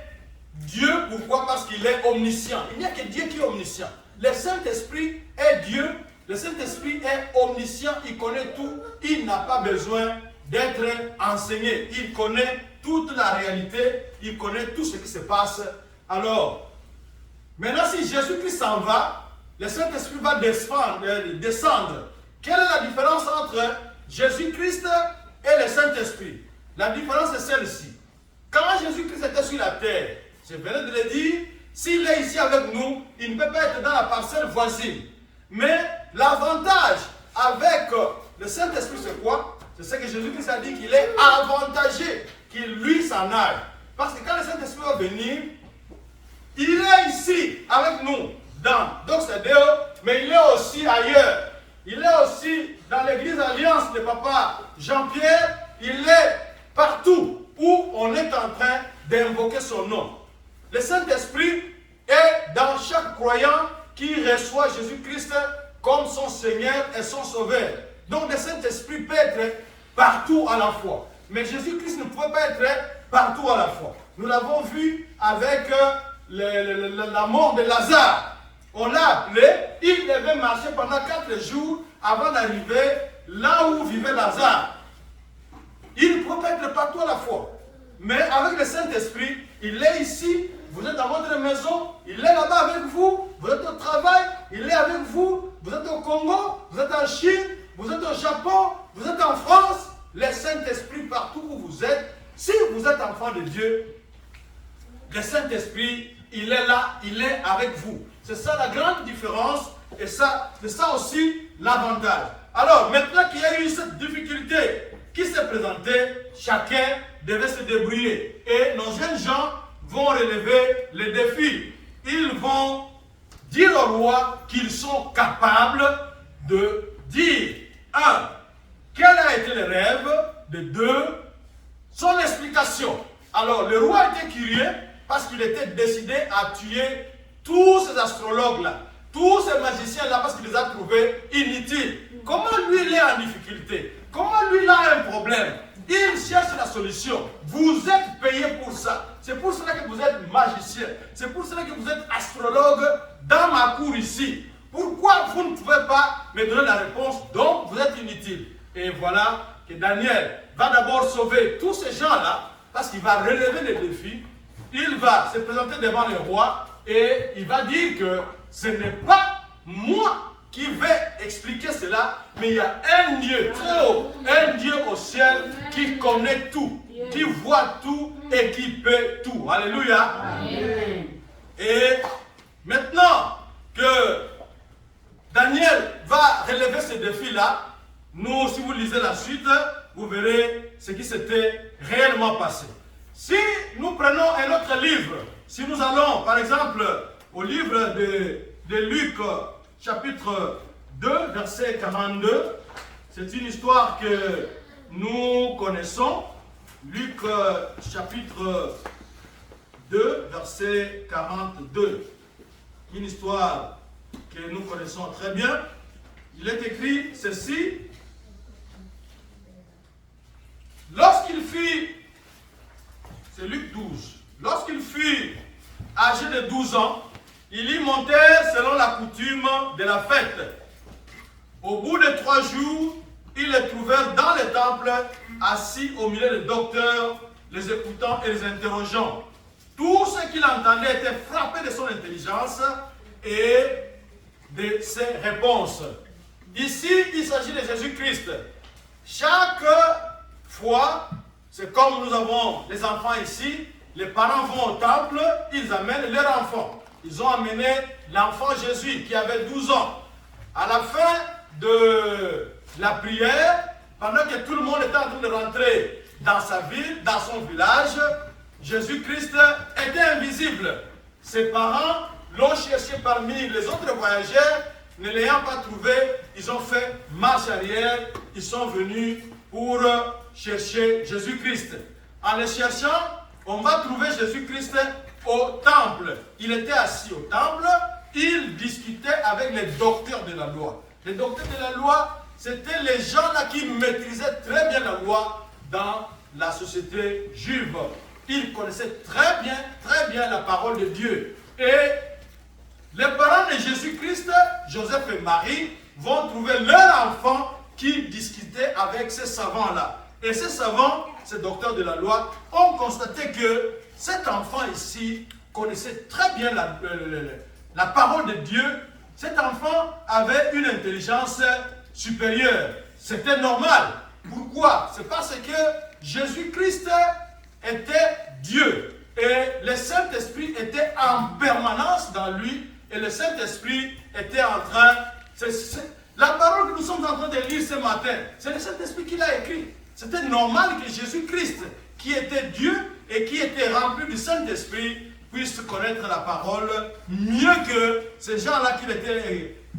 Dieu, pourquoi? Parce qu'il est omniscient. Il n'y a que Dieu qui est omniscient. Le Saint-Esprit est Dieu, le Saint-Esprit est omniscient, il connaît tout, il n'a pas besoin d'être enseigné. Il connaît toute la réalité, il connaît tout ce qui se passe. Alors, maintenant si Jésus-Christ s'en va, le Saint-Esprit va descendre. Quelle est la différence entre Jésus-Christ et le Saint-Esprit? La différence est celle-ci. Quand Jésus-Christ était sur la terre, je venais de le dire, s'il est ici avec nous, il ne peut pas être dans la parcelle voisine. Mais l'avantage avec le Saint-Esprit, c'est quoi? C'est ce que Jésus-Christ a dit, qu'il est avantagé, qu'il lui s'en aille. Parce que quand le Saint-Esprit va venir, il est ici avec nous, dans Doxadeo, mais il est aussi ailleurs. Il est aussi dans l'église Alliance de Papa Jean-Pierre. Il est partout où on est en train d'invoquer son nom. Le Saint-Esprit est dans chaque croyant qui reçoit Jésus-Christ comme son Seigneur et son Sauveur. Donc le Saint-Esprit peut être partout à la fois. Mais Jésus-Christ ne pouvait pas être partout à la fois. Nous l'avons vu avec la mort de Lazare. On l'a appelé, il devait marcher pendant 4 jours avant d'arriver là où vivait Lazare. Il ne pouvait pas être partout à la fois. Mais avec le Saint-Esprit, il est ici, vous êtes dans votre maison, il est là-bas avec vous, vous êtes au travail, il est avec vous, vous êtes au Congo, vous êtes en Chine, vous êtes au Japon, vous êtes en France, le Saint-Esprit partout où vous êtes. Si vous êtes enfant de Dieu, le Saint-Esprit, il est là, il est avec vous. C'est ça la grande différence et c'est ça aussi l'avantage. Alors, maintenant qu'il y a eu cette difficulté qui s'est présentée, chacun devait se débrouiller. Et nos jeunes gens vont relever le défi. Ils vont dire au roi qu'ils sont capables de dire 1. Quel a été le rêve? De 2. Son explication. Alors, le roi était curieux parce qu'il était décidé à tuer tous ces astrologues-là, tous ces magiciens-là, parce qu'il les a trouvés inutiles. Comment lui, il est en difficulté? Comment lui, il a un problème? Il cherche la solution. Vous êtes payé pour ça. C'est pour cela que vous êtes magicien. C'est pour cela que vous êtes astrologue dans ma cour ici. Pourquoi vous ne pouvez pas me donner la réponse? Donc vous êtes inutile. Et voilà que Daniel va d'abord sauver tous ces gens-là parce qu'il va relever les défis. Il va se présenter devant le roi et il va dire que ce n'est pas moi qui vais expliquer cela, mais il y a un Dieu très haut, un Dieu au ciel qui connaît tout, qui voit tout et qui peut tout. Alléluia. Amen. Et maintenant que Daniel va relever ce défi-là, nous, si vous lisez la suite, vous verrez ce qui s'était réellement passé. Si nous prenons un autre livre, si nous allons par exemple au livre de Luc, chapitre 2, verset 42, c'est une histoire que nous connaissons. Luc, chapitre 2, verset 42. Une histoire que nous connaissons très bien. Il est écrit ceci. Lorsqu'il fut, c'est Luc 12, lorsqu'il fut âgé de 12 ans, il y montait selon la coutume de la fête. Au bout de 3 jours, ils le trouvèrent dans le temple, assis au milieu des docteurs, les écoutant et les interrogeant. Tout ce qu'il entendait était frappé de son intelligence et de ses réponses. Ici, il s'agit de Jésus-Christ. Chaque fois, c'est comme nous avons les enfants ici, les parents vont au temple, ils amènent leur enfant. Ils ont amené l'enfant Jésus qui avait 12 ans. À la fin de la prière, pendant que tout le monde était en train de rentrer dans sa ville, dans son village, Jésus-Christ était invisible. Ses parents l'ont cherché parmi les autres voyageurs, ne l'ayant pas trouvé, ils ont fait marche arrière, ils sont venus pour chercher Jésus-Christ. En le cherchant, on va trouver Jésus-Christ au temple. Il était assis au temple, il discutait avec les docteurs de la loi. Les docteurs de la loi, c'était les gens-là qui maîtrisaient très bien la loi dans la société juive. Ils connaissaient très bien la parole de Dieu. Et les parents de Jésus-Christ, Joseph et Marie, vont trouver leur enfant qui discutait avec ces savants-là. Et ces savants, ces docteurs de la loi, ont constaté que cet enfant ici connaissait très bien la parole de Dieu. Cet enfant avait une intelligence supérieure. C'était normal. Pourquoi? C'est parce que Jésus-Christ était Dieu. Et le Saint-Esprit était en permanence dans lui. Et le Saint-Esprit était en train... La parole que nous sommes en train de lire ce matin, c'est le Saint-Esprit qui l'a écrit. C'était normal que Jésus-Christ, qui était Dieu et qui était rempli du Saint-Esprit, puisse connaître la parole mieux que ces gens-là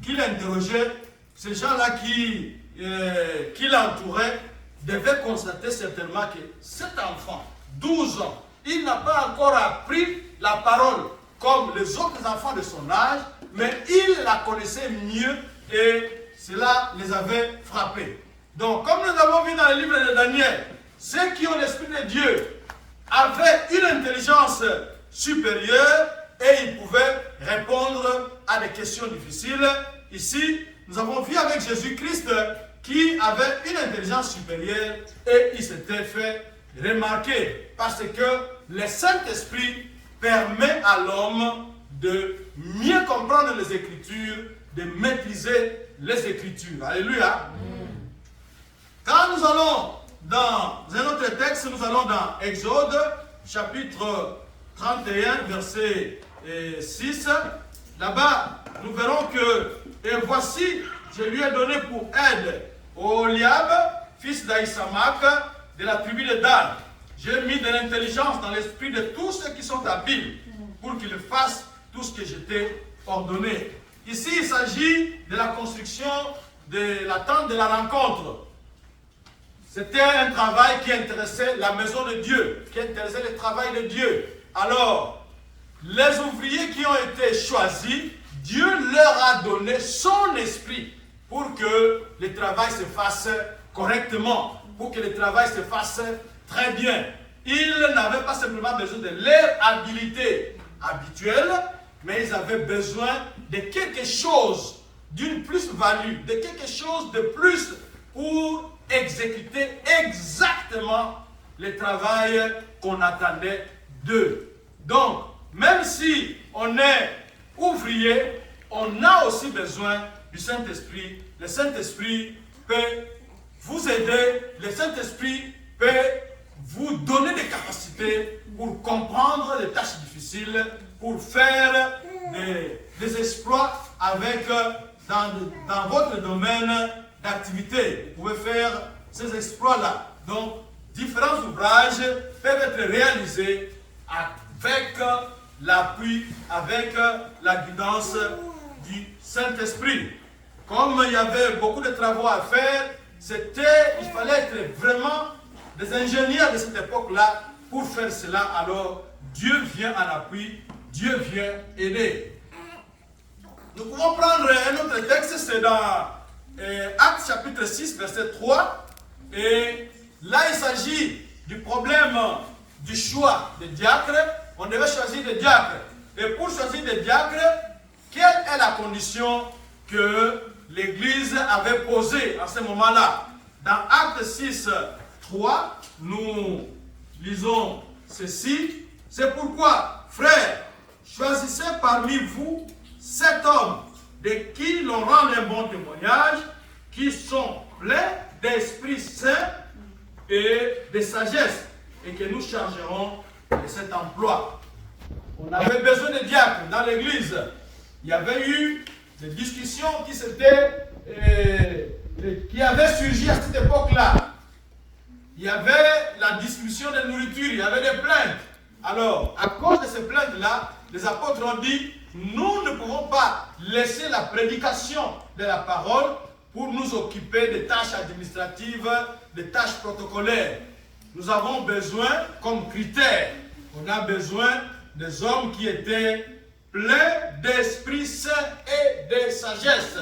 qui l'interrogeaient, ces gens-là qui l'entouraient, devaient constater certainement que cet enfant, 12 ans, il n'a pas encore appris la parole comme les autres enfants de son âge, mais il la connaissait mieux et cela les avait frappés. Donc, comme nous avons vu dans le livre de Daniel, ceux qui ont l'Esprit de Dieu avaient une intelligence supérieure et ils pouvaient répondre à des questions difficiles. Ici, nous avons vu avec Jésus-Christ qui avait une intelligence supérieure et il s'était fait remarquer parce que le Saint-Esprit permet à l'homme de mieux comprendre les Écritures, de maîtriser les Écritures. Alléluia. Quand nous allons dans un autre texte, nous allons dans Exode, chapitre 31, verset 6. Là-bas, nous verrons que, et voici, je lui ai donné pour aide Oliab, fils d'Aïsamak, de la tribu de Dan. J'ai mis de l'intelligence dans l'esprit de tous ceux qui sont habiles, pour qu'ils fassent tout ce que je t'ai ordonné. Ici, il s'agit de la construction de la tente de la rencontre. C'était un travail qui intéressait la maison de Dieu, qui intéressait le travail de Dieu. Alors, les ouvriers qui ont été choisis, Dieu leur a donné son esprit pour que le travail se fasse correctement. pour que le travail se fasse très bien. Ils n'avaient pas simplement besoin de leur habilité habituelle, mais ils avaient besoin de quelque chose, d'une plus-value, de quelque chose de plus pour exécuter exactement le travail qu'on attendait d'eux. Donc, même si on est ouvrier, on a aussi besoin du Saint-Esprit. Le Saint-Esprit peut vous aider, le Saint-Esprit peut vous donner des capacités pour comprendre les tâches difficiles, pour faire des exploits avec, dans votre domaine d'activité. Vous pouvez faire ces exploits-là. Donc, différents ouvrages peuvent être réalisés avec l'appui, avec la guidance du Saint-Esprit. Comme il y avait beaucoup de travaux à faire, il fallait être vraiment des ingénieurs de cette époque-là pour faire cela. Alors, Dieu vient en appui, Dieu vient aider. Nous pouvons prendre un autre texte, c'est dans Actes chapitre 6, verset 3. Et là, il s'agit du problème du choix des diacres. On devait choisir des diacres. Et pour choisir des diacres, quelle est la condition que l'Église avait posée à ce moment-là? Dans Actes 6, 3, nous lisons ceci. C'est pourquoi, frères, choisissez parmi vous 7 hommes de qui l'on rend un bon témoignage, qui sont pleins d'Esprit Saint et de sagesse, et que nous chargerons de cet emploi. On avait besoin de diacres dans l'Église. Il y avait eu des discussions qui avaient surgi à cette époque-là. Il y avait la distribution de nourriture, il y avait des plaintes. Alors, à cause de ces plaintes-là, les apôtres ont dit, nous ne pouvons pas laisser la prédication de la parole pour nous occuper des tâches administratives, des tâches protocolaires. Nous avons besoin, comme critère, on a besoin des hommes qui étaient pleins d'Esprit Saint et de sagesse.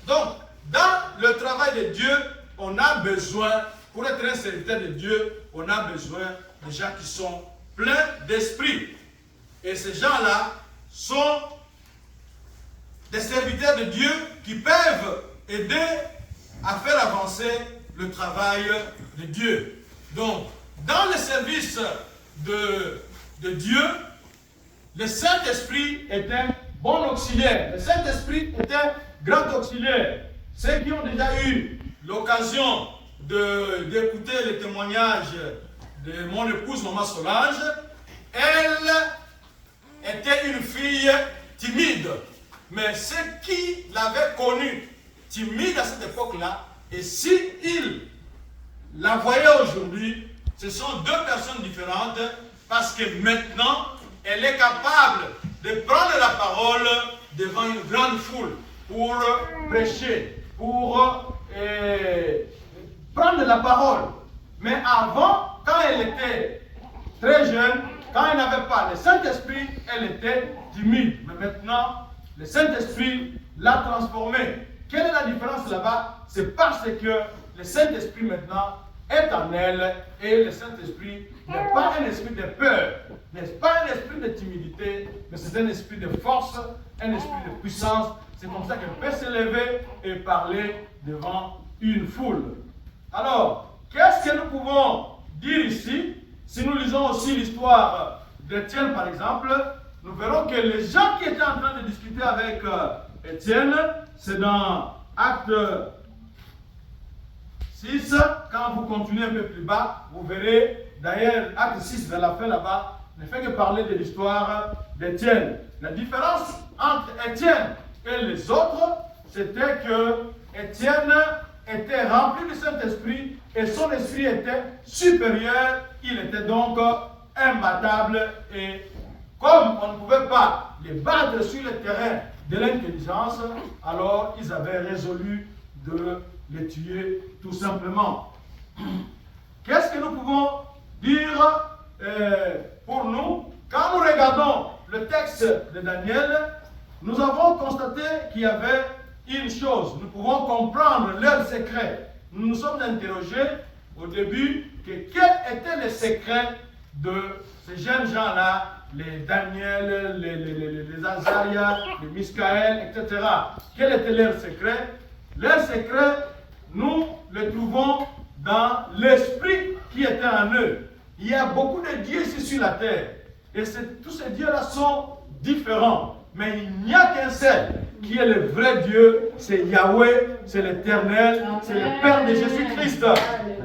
Donc, dans le travail de Dieu, on a besoin, pour être un serviteur de Dieu, on a besoin de gens qui sont pleins d'esprit. Et ces gens-là sont des serviteurs de Dieu qui peuvent aider à faire avancer le travail de Dieu. Donc, dans le service de Dieu, le Saint-Esprit est un bon auxiliaire. Le Saint-Esprit est un grand auxiliaire. Ceux qui ont déjà eu l'occasion d'écouter les témoignages de mon épouse, Maman Solange, elle était une fille timide. Mais ceux qui l'avaient connue timide à cette époque-là, et s'ils la voyaient aujourd'hui, ce sont deux personnes différentes, parce que maintenant, elle est capable de prendre la parole devant une grande foule pour prêcher, pour prendre la parole. Mais avant, quand elle était très jeune, quand elle n'avait pas le Saint-Esprit, elle était timide. Mais maintenant, le Saint-Esprit l'a transformée. Quelle est la différence là-bas? C'est parce que le Saint-Esprit maintenant est en elle, et le Saint-Esprit n'est pas un esprit de peur, n'est pas un esprit de timidité, mais c'est un esprit de force, un esprit de puissance. C'est comme ça qu'elle peut se lever et parler devant une foule. Alors, qu'est-ce que nous pouvons dire ici? Si nous lisons aussi l'histoire d'Étienne par exemple, nous verrons que les gens qui étaient en train de discuter avec Étienne, c'est dans Actes 6, quand vous continuez un peu plus bas, vous verrez, d'ailleurs, Acte 6, vers la fin là-bas, ne fait que parler de l'histoire d'Étienne. La différence entre Étienne et les autres, c'était que Étienne était rempli du Saint-Esprit et son esprit était supérieur, il était donc imbattable, et comme on ne pouvait pas les battre sur le terrain de l'intelligence, alors ils avaient résolu de les tuer tout simplement. Qu'est-ce que nous pouvons dire pour nous? Quand nous regardons le texte de Daniel, nous avons constaté qu'il y avait une chose. Nous pouvons comprendre leur secret. Nous nous sommes interrogés au début quels étaient les secrets de ces jeunes gens-là, les Daniel, les Azaria, les Miskaël, etc. Quels étaient leurs secrets? Leurs secrets, nous les trouvons dans l'esprit qui était en eux. Il y a beaucoup de dieux ici sur la terre. Et tous ces dieux-là sont différents. Mais il n'y a qu'un seul qui est le vrai Dieu. C'est Yahweh, c'est l'Éternel, c'est le Père de Jésus-Christ.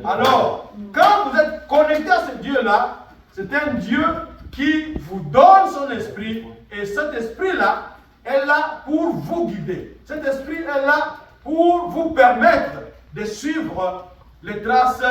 Alors, quand vous êtes connecté à ce Dieu-là, c'est un Dieu qui vous donne son esprit. Et cet esprit-là est là pour vous guider. Cet esprit est là pour vous permettre de suivre les traces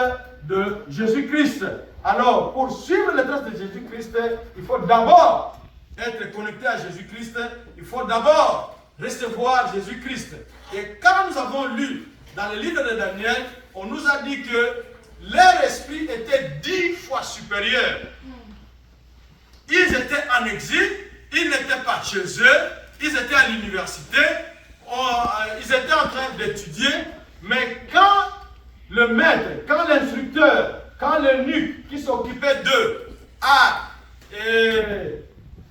de Jésus-Christ. Alors, pour suivre les traces de Jésus-Christ, il faut d'abord être connecté à Jésus-Christ. Il faut d'abord recevoir Jésus-Christ. Et quand nous avons lu dans le livre de Daniel, on nous a dit que leur esprit était 10 fois supérieur. Ils étaient en exil, ils n'étaient pas chez eux, ils étaient à l'université, ils étaient en train d'étudier, mais quand le maître, quand l'instructeur, quand l'eunuque qui s'occupait d'eux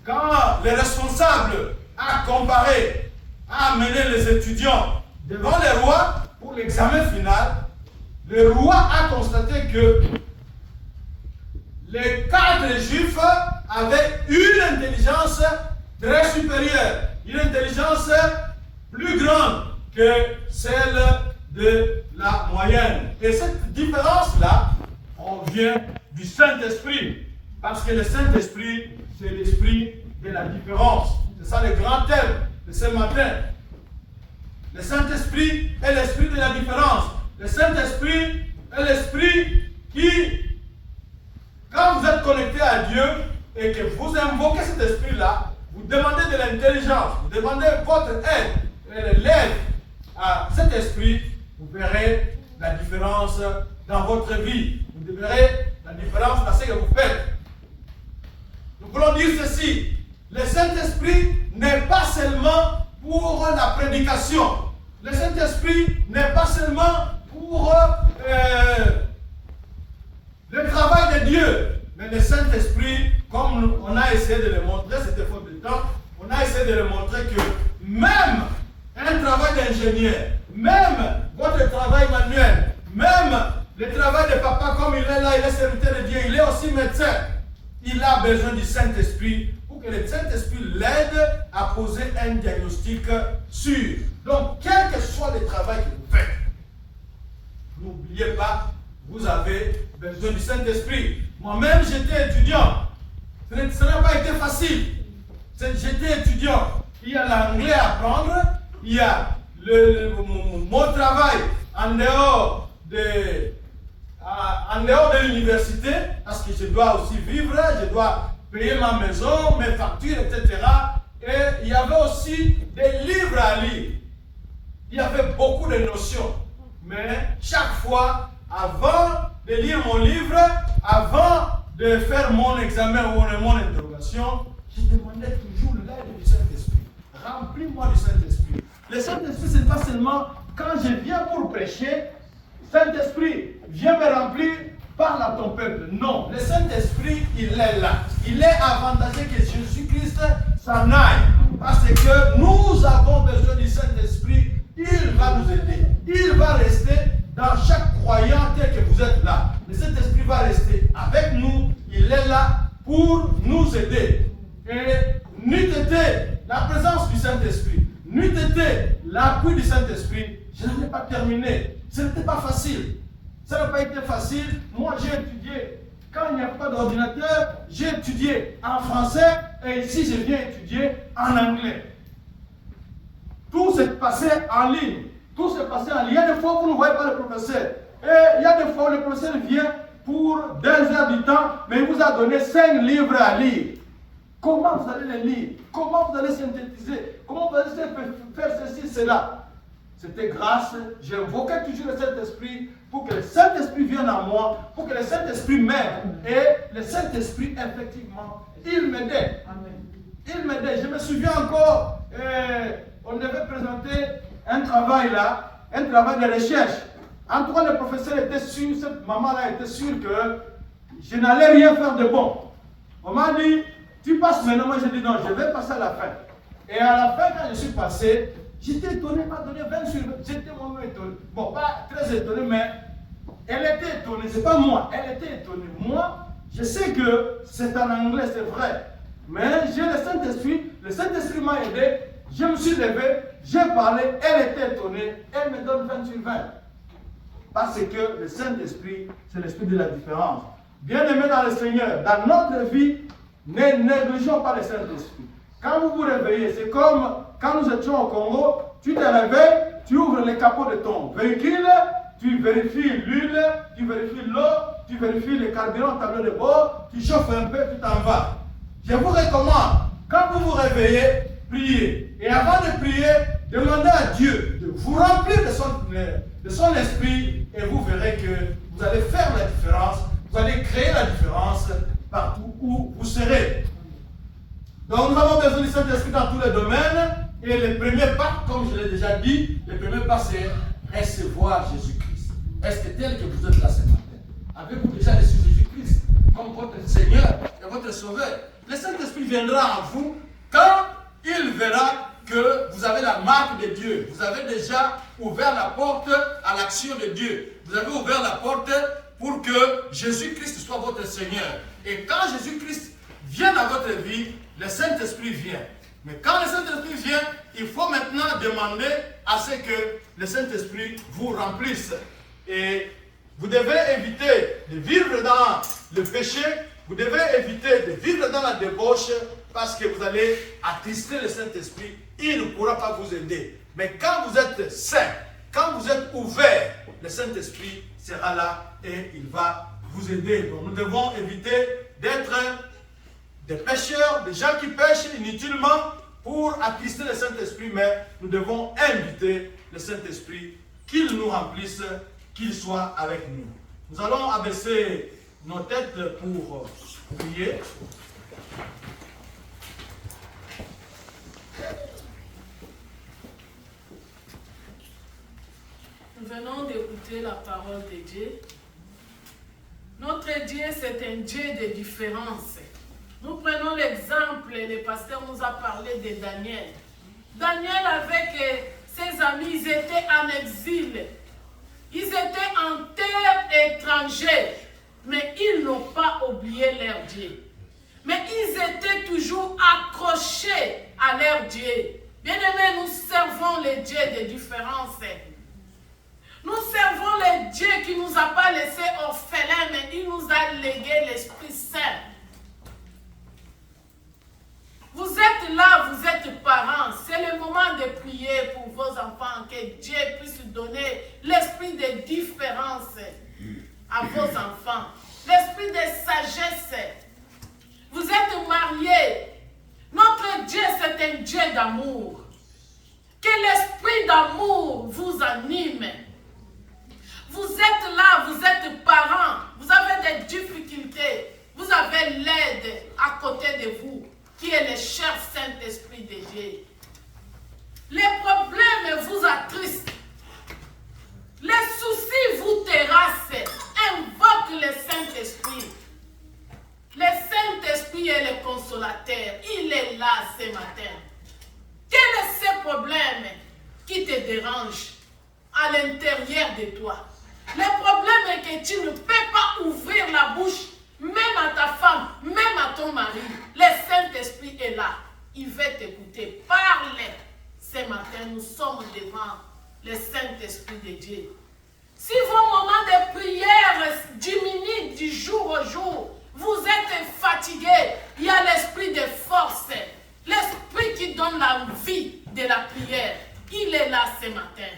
quand le responsable a comparé, a amené les étudiants devant le roi pour l'examen final, le roi a constaté que les 4 juifs avaient une intelligence très supérieure, une intelligence plus grande que celle de la moyenne. Et cette différence-là, on vient du Saint-Esprit. Parce que le Saint-Esprit, c'est l'esprit de la différence. C'est ça le grand thème de ce matin. Le Saint-Esprit est l'esprit de la différence. Le Saint-Esprit est l'esprit qui, quand vous êtes connecté à Dieu et que vous invoquez cet esprit-là, vous demandez de l'intelligence, vous demandez votre aide, et l'aide à cet esprit, vous verrez la différence dans votre vie. Vous verrez la différence dans ce que vous faites. Nous voulons dire ceci. Le Saint-Esprit n'est pas seulement pour la prédication. Le Saint-Esprit n'est pas seulement pour le travail de Dieu. Mais le Saint-Esprit, comme on a essayé de le montrer, c'était faute de temps, on a essayé de le montrer que même un travail d'ingénieur, même votre travail manuel, même le travail de papa, comme il est là, il est serviteur de Dieu, il est aussi médecin. Il a besoin du Saint-Esprit pour que le Saint-Esprit l'aide à poser un diagnostic sûr. Donc, quel que soit le travail que vous faites, n'oubliez pas, vous avez besoin du Saint-Esprit. Moi-même, j'étais étudiant. Ça n'a pas été facile. J'étais étudiant. Il y a l'anglais à apprendre, il y a mon travail en dehors de l'université, parce que je dois aussi vivre, je dois payer ma maison, mes factures, etc. Et il y avait aussi des livres à lire. Il y avait beaucoup de notions. Mais chaque fois, avant de lire mon livre, avant de faire mon examen ou mon interrogation, je demandais toujours l'aide du Saint-Esprit. Remplis-moi du Saint-Esprit. Le Saint-Esprit, ce n'est pas seulement quand je viens pour prêcher, Saint-Esprit, viens me remplir, parle à ton peuple. Non, le Saint-Esprit, il est là. Il est avantageux que Jésus-Christ s'en aille. Parce que nous avons besoin du Saint-Esprit. Il va nous aider. Il va rester dans chaque croyant tel que vous êtes là. Le Saint-Esprit va rester avec nous. Il est là pour nous aider. Et n'eût été la présence du Saint-Esprit, n'eût été l'appui du Saint-Esprit, je n'en ai pas terminé. Ce n'était pas facile. Ça n'a pas été facile. Moi, j'ai étudié. Quand il n'y a pas d'ordinateur, j'ai étudié en français et ici, je viens étudier en anglais. Tout s'est passé en ligne. Tout s'est passé en ligne. Il y a des fois où vous ne voyez pas le professeur. Et il y a des fois où le professeur vient pour 2 heures du temps, mais il vous a donné 5 livres à lire. Comment vous allez les lire? Comment vous allez synthétiser? Comment vous allez faire ceci, cela? C'était grâce, j'invoquais toujours le Saint-Esprit pour que le Saint-Esprit vienne à moi, pour que le Saint-Esprit m'aide. Et le Saint-Esprit, effectivement, il m'aidait. Il m'aidait. Je me souviens encore, on devait présenter un travail là, un travail de recherche. En tout cas, le professeur était sûr, cette maman-là était sûre que je n'allais rien faire de bon. On m'a dit, tu passes maintenant. Moi, j'ai dit non, je vais passer à la fin. Et à la fin, quand je suis passé, j'étais étonné, m'a donné 20 sur 20. J'étais moi-même étonné. Bon, pas très étonné, mais elle était étonnée. C'est pas moi, elle était étonnée. Moi, je sais que c'est en anglais, c'est vrai. Mais j'ai le Saint-Esprit m'a aidé. Je me suis levé, j'ai parlé, elle était étonnée. Elle me donne 20 sur 20. Parce que le Saint-Esprit, c'est l'esprit de la différence. Bien-aimés dans le Seigneur, dans notre vie, ne négligeons pas le Saint-Esprit. Quand vous vous réveillez, c'est comme quand nous étions au Congo, tu te réveilles, tu ouvres le capot de ton véhicule, tu vérifies l'huile, tu vérifies l'eau, tu vérifies le carburant au tableau de bord, tu chauffes un peu, tu t'en vas. Je vous recommande, quand vous vous réveillez, priez. Et avant de prier, demandez à Dieu de vous remplir de son esprit et vous verrez que vous allez faire la différence, vous allez créer la différence partout où vous serez. Donc nous avons besoin du Saint-Esprit dans tous les domaines. Et le premier pas, comme je l'ai déjà dit, le premier pas c'est recevoir Jésus-Christ. Est-ce que tel que vous êtes là ce matin, avez-vous déjà reçu Jésus-Christ comme votre Seigneur et votre Sauveur? Le Saint-Esprit viendra en vous quand il verra que vous avez la marque de Dieu. Vous avez déjà ouvert la porte à l'action de Dieu. Vous avez ouvert la porte pour que Jésus-Christ soit votre Seigneur. Et quand Jésus-Christ vient dans votre vie, le Saint-Esprit vient. Mais quand le Saint-Esprit vient, il faut maintenant demander à ce que le Saint-Esprit vous remplisse. Et vous devez éviter de vivre dans le péché, vous devez éviter de vivre dans la débauche, parce que vous allez attrister le Saint-Esprit, il ne pourra pas vous aider. Mais quand vous êtes saint, quand vous êtes ouvert, le Saint-Esprit sera là et il va vous aider. Donc nous devons éviter d'être des pécheurs, des gens qui pêchent inutilement pour attrister le Saint-Esprit, mais nous devons inviter le Saint-Esprit qu'il nous remplisse, qu'il soit avec nous. Nous allons abaisser nos têtes pour prier. Nous venons d'écouter la parole de Dieu. Notre Dieu, c'est un Dieu de différence. Nous prenons l'exemple, le pasteur nous a parlé de Daniel. Daniel avec ses amis, ils étaient en exil. Ils étaient en terre étrangère, mais ils n'ont pas oublié leur Dieu. Mais ils étaient toujours accrochés à leur Dieu. Bien-aimés, nous servons le Dieu de différence. Nous servons le Dieu qui ne nous a pas laissés orphelins, mais il nous a légué l'Esprit Saint. Vous êtes là, vous êtes parents. C'est le moment de prier pour vos enfants, que Dieu puisse donner l'esprit de différence à vos enfants. L'esprit de sagesse. Vous êtes mariés. Notre Dieu, c'est un Dieu d'amour. Que l'esprit d'amour vous anime. Vous êtes là, vous êtes parents. Vous avez des difficultés. Vous avez l'aide à côté de vous, qui est le cher Saint-Esprit de Dieu. Les problèmes vous attristent. Les soucis vous terrassent. Invoque le Saint-Esprit. Le Saint-Esprit est le consolateur. Il est là ce matin. Quel est ce problème qui te dérange à l'intérieur de toi? Le problème est que tu ne peux pas ouvrir la bouche, même à ta femme, même à ton mari. Le Saint-Esprit est là. Il va t'écouter. Parle. Ce matin, nous sommes devant le Saint-Esprit de Dieu. Si vos moments de prière diminuent du jour au jour, vous êtes fatigué, il y a l'esprit de force, l'esprit qui donne la vie de la prière. Il est là ce matin.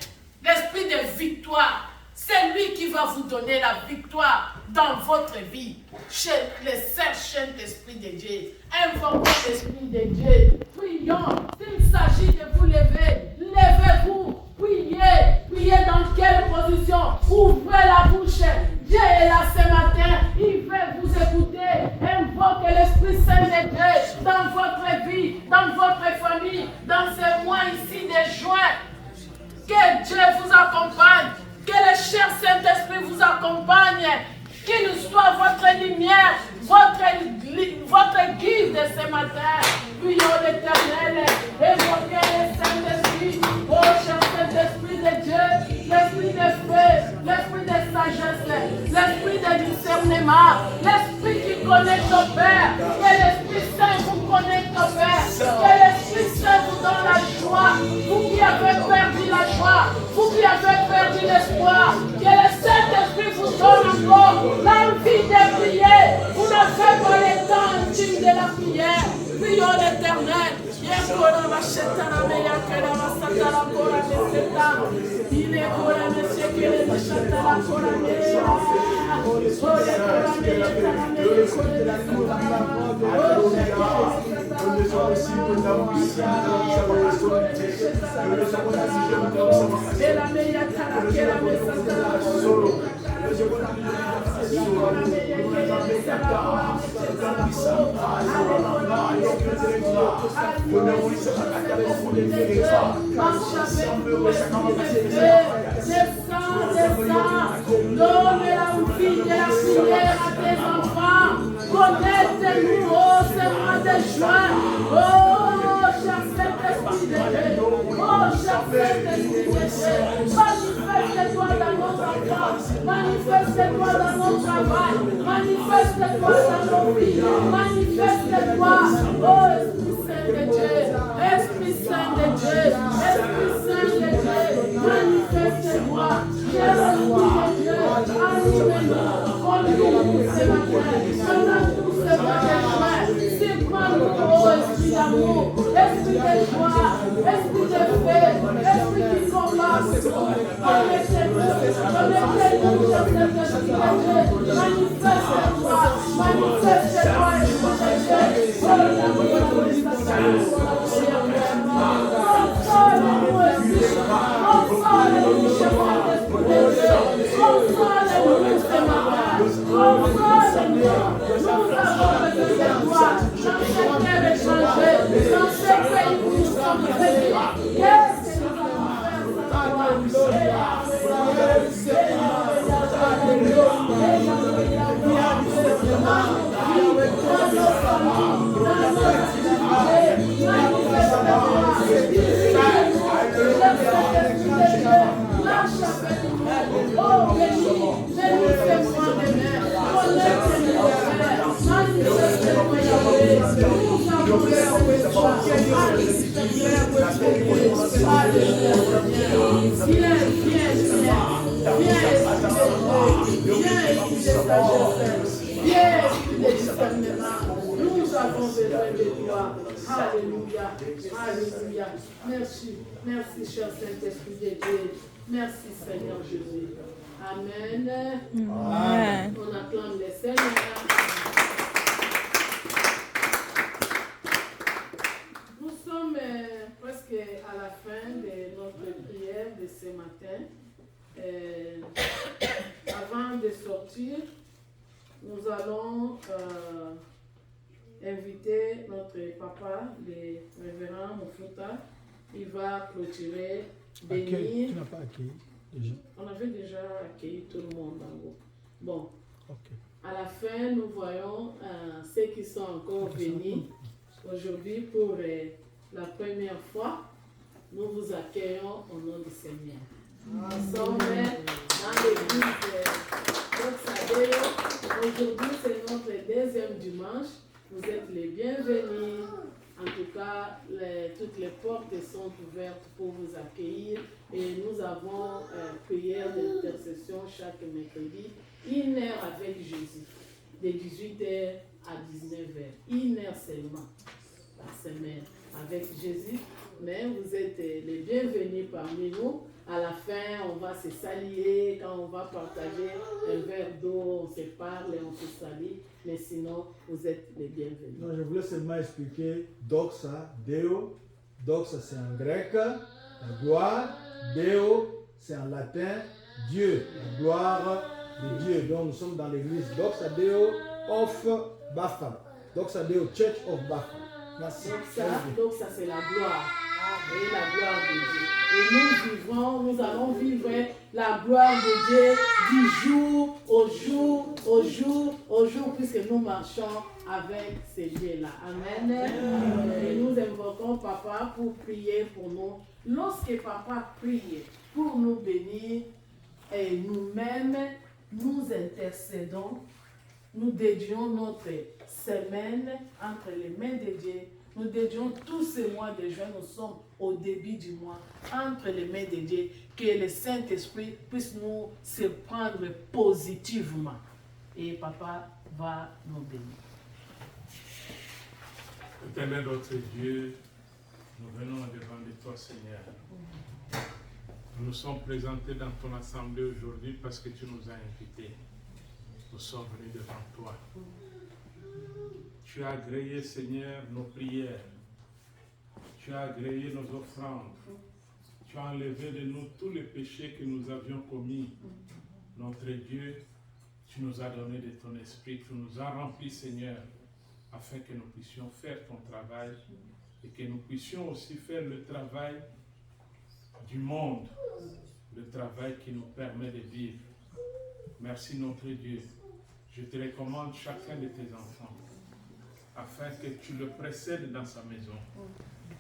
L'esprit de victoire. C'est lui qui va vous donner la victoire dans votre vie. Chez le Saint-Esprit de Dieu. Invoquez l'Esprit de Dieu. Prions. S'il s'agit de vous lever, levez-vous. Priez. Priez dans quelle position? Ouvrez la bouche. Dieu est là ce matin. Il veut vous écouter. Invoquez l'Esprit Saint de Dieu dans votre vie, dans votre famille, dans ce mois ici de juin. Que Dieu vous accompagne. Que le cher de ce matin. Prions l'Éternel, évoquez le Saint-Esprit. Oh, cher Saint-Esprit de Dieu, l'Esprit de paix, l'Esprit de sagesse, l'Esprit de discernement, l'Esprit qui connaît ton Père. Que l'Esprit Saint vous connecte au Père. Que l'Esprit Saint vous donne la joie. Vous qui avez perdu la joie, vous qui avez perdu l'espoir, que le Saint-Esprit vous donne encore l'envie de prier. Vous n'avez pas le temps intime de la prière. Prions l'Éternel. Donne la vie de la prière à tes enfants. Connecte-nous, oh Seigneur de joie. Oh, cher Saint-Esprit de Dieu. Oh, cher Saint-Esprit de Dieu. Manifeste-toi dans nos enfants. Manifeste-toi dans nos travail. Manifeste-toi dans nos vies. Manifeste-toi. Oh, Esprit Saint de Dieu. Esprit Saint de Dieu. Esprit Saint de Dieu. Manifeste-toi. Cher Esprit de Dieu. Allume-nous. Conduis-nous ce matin. Donne-nous ce matin. Sépare-nous, oh Esprit d'amour. Esprit de joie. Esprit de paix. Esprit qui combat pour nous. Connectez-nous. Connectez-nous, cher Saint-Esprit de Dieu. Manifeste-toi. Manifeste-toi, Esprit de Dieu. Oh, l'amour, console-nous, Esprit. Console-nous, cher Saint-Esprit de Dieu. Console-nous ce matin. Console-nous. Nous avons besoin de toi. Dans cette terre échangée, dans ce pays où nous sommes venus. Qu'est-ce que nous allons faire sans nous avons besoin de toi. Alléluia. Alléluia. Merci. Merci, cher Saint-Esprit de Dieu. Merci, Seigneur Jésus. Amen. Amen. On acclame le Seigneur. Nous sommes presque à la fin de notre prière de ce matin. Avant de sortir, nous allons inviter notre papa, le révérend Moufuta. Il va clôturer, bénir. Tu n'as pas accueilli déjà? On avait déjà accueilli tout le monde en gros. Bon, Ok. à la fin, nous voyons ceux qui sont encore venus aujourd'hui pour la première fois. Nous vous accueillons au nom du Seigneur. Nous sommes dans l'église d'Oxadeo. Aujourd'hui, c'est notre deuxième dimanche. Vous êtes les bienvenus. En tout cas, toutes les portes sont ouvertes pour vous accueillir. Et nous avons prière d'intercession chaque mercredi. 1 heure avec Jésus. De 18h à 19h. 1 heure seulement par semaine avec Jésus. Mais vous êtes les bienvenus parmi nous. À la fin, on va se saluer. Quand on va partager un verre d'eau, on se parle et on se salue. Mais sinon, vous êtes les bienvenus. Non, je voulais seulement expliquer doxa, Deo. Doxa, c'est en grec, la gloire. Deo, c'est en latin, Dieu, la gloire de Dieu. Donc, nous sommes dans l'église Doxa Deo of Bafa. Doxa Deo Church of Bafa. Merci. Donc ça c'est la gloire. et la gloire de Dieu. Et nous allons vivre la gloire de Dieu du jour au jour, au jour, au jour, puisque nous marchons avec ces dieux-là. Amen. Et nous invoquons Papa pour prier pour nous. Lorsque Papa prie pour nous bénir, et nous-mêmes, nous intercédons, nous dédions notre semaine entre les mains de Dieu. Nous dédions tous ces mois de juin, nous sommes au début du mois, entre les mains de Dieu, que le Saint-Esprit puisse nous surprendre positivement. Et Papa va nous bénir. Éternel notre Dieu, nous venons devant de toi, Seigneur. Nous nous sommes présentés dans ton assemblée aujourd'hui parce que tu nous as invités. Nous sommes venus devant toi. Tu as agréé, Seigneur, nos prières. Tu as agréé nos offrandes. Tu as enlevé de nous tous les péchés que nous avions commis. Notre Dieu, tu nous as donné de ton esprit. Tu nous as remplis, Seigneur, afin que nous puissions faire ton travail et que nous puissions aussi faire le travail du monde, le travail qui nous permet de vivre. Merci notre Dieu. Je te recommande chacun de tes enfants afin que tu le précèdes dans sa maison,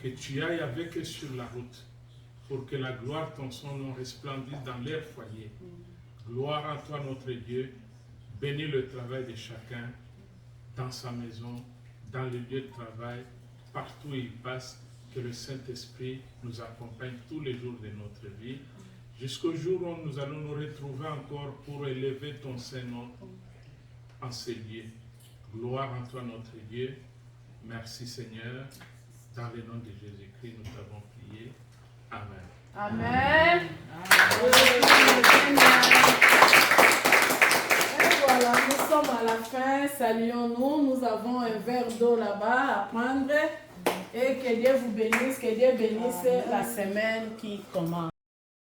que tu ailles avec eux sur la route pour que la gloire de ton son nom resplendisse dans leur foyer. Gloire à toi notre Dieu. Bénis le travail de chacun dans sa maison, dans le lieu de travail, partout où il passe. Que le Saint-Esprit nous accompagne tous les jours de notre vie, jusqu'au jour où nous allons nous retrouver encore pour élever ton Saint-Nom en ces lieux. Gloire à toi, notre Dieu. Merci, Seigneur. Dans le nom de Jésus-Christ, nous t'avons prié. Amen. Amen. Et voilà, nous sommes à la fin. Saluons-nous. Nous avons un verre d'eau là-bas à prendre. Et que Dieu vous bénisse, que Dieu bénisse la semaine qui commence.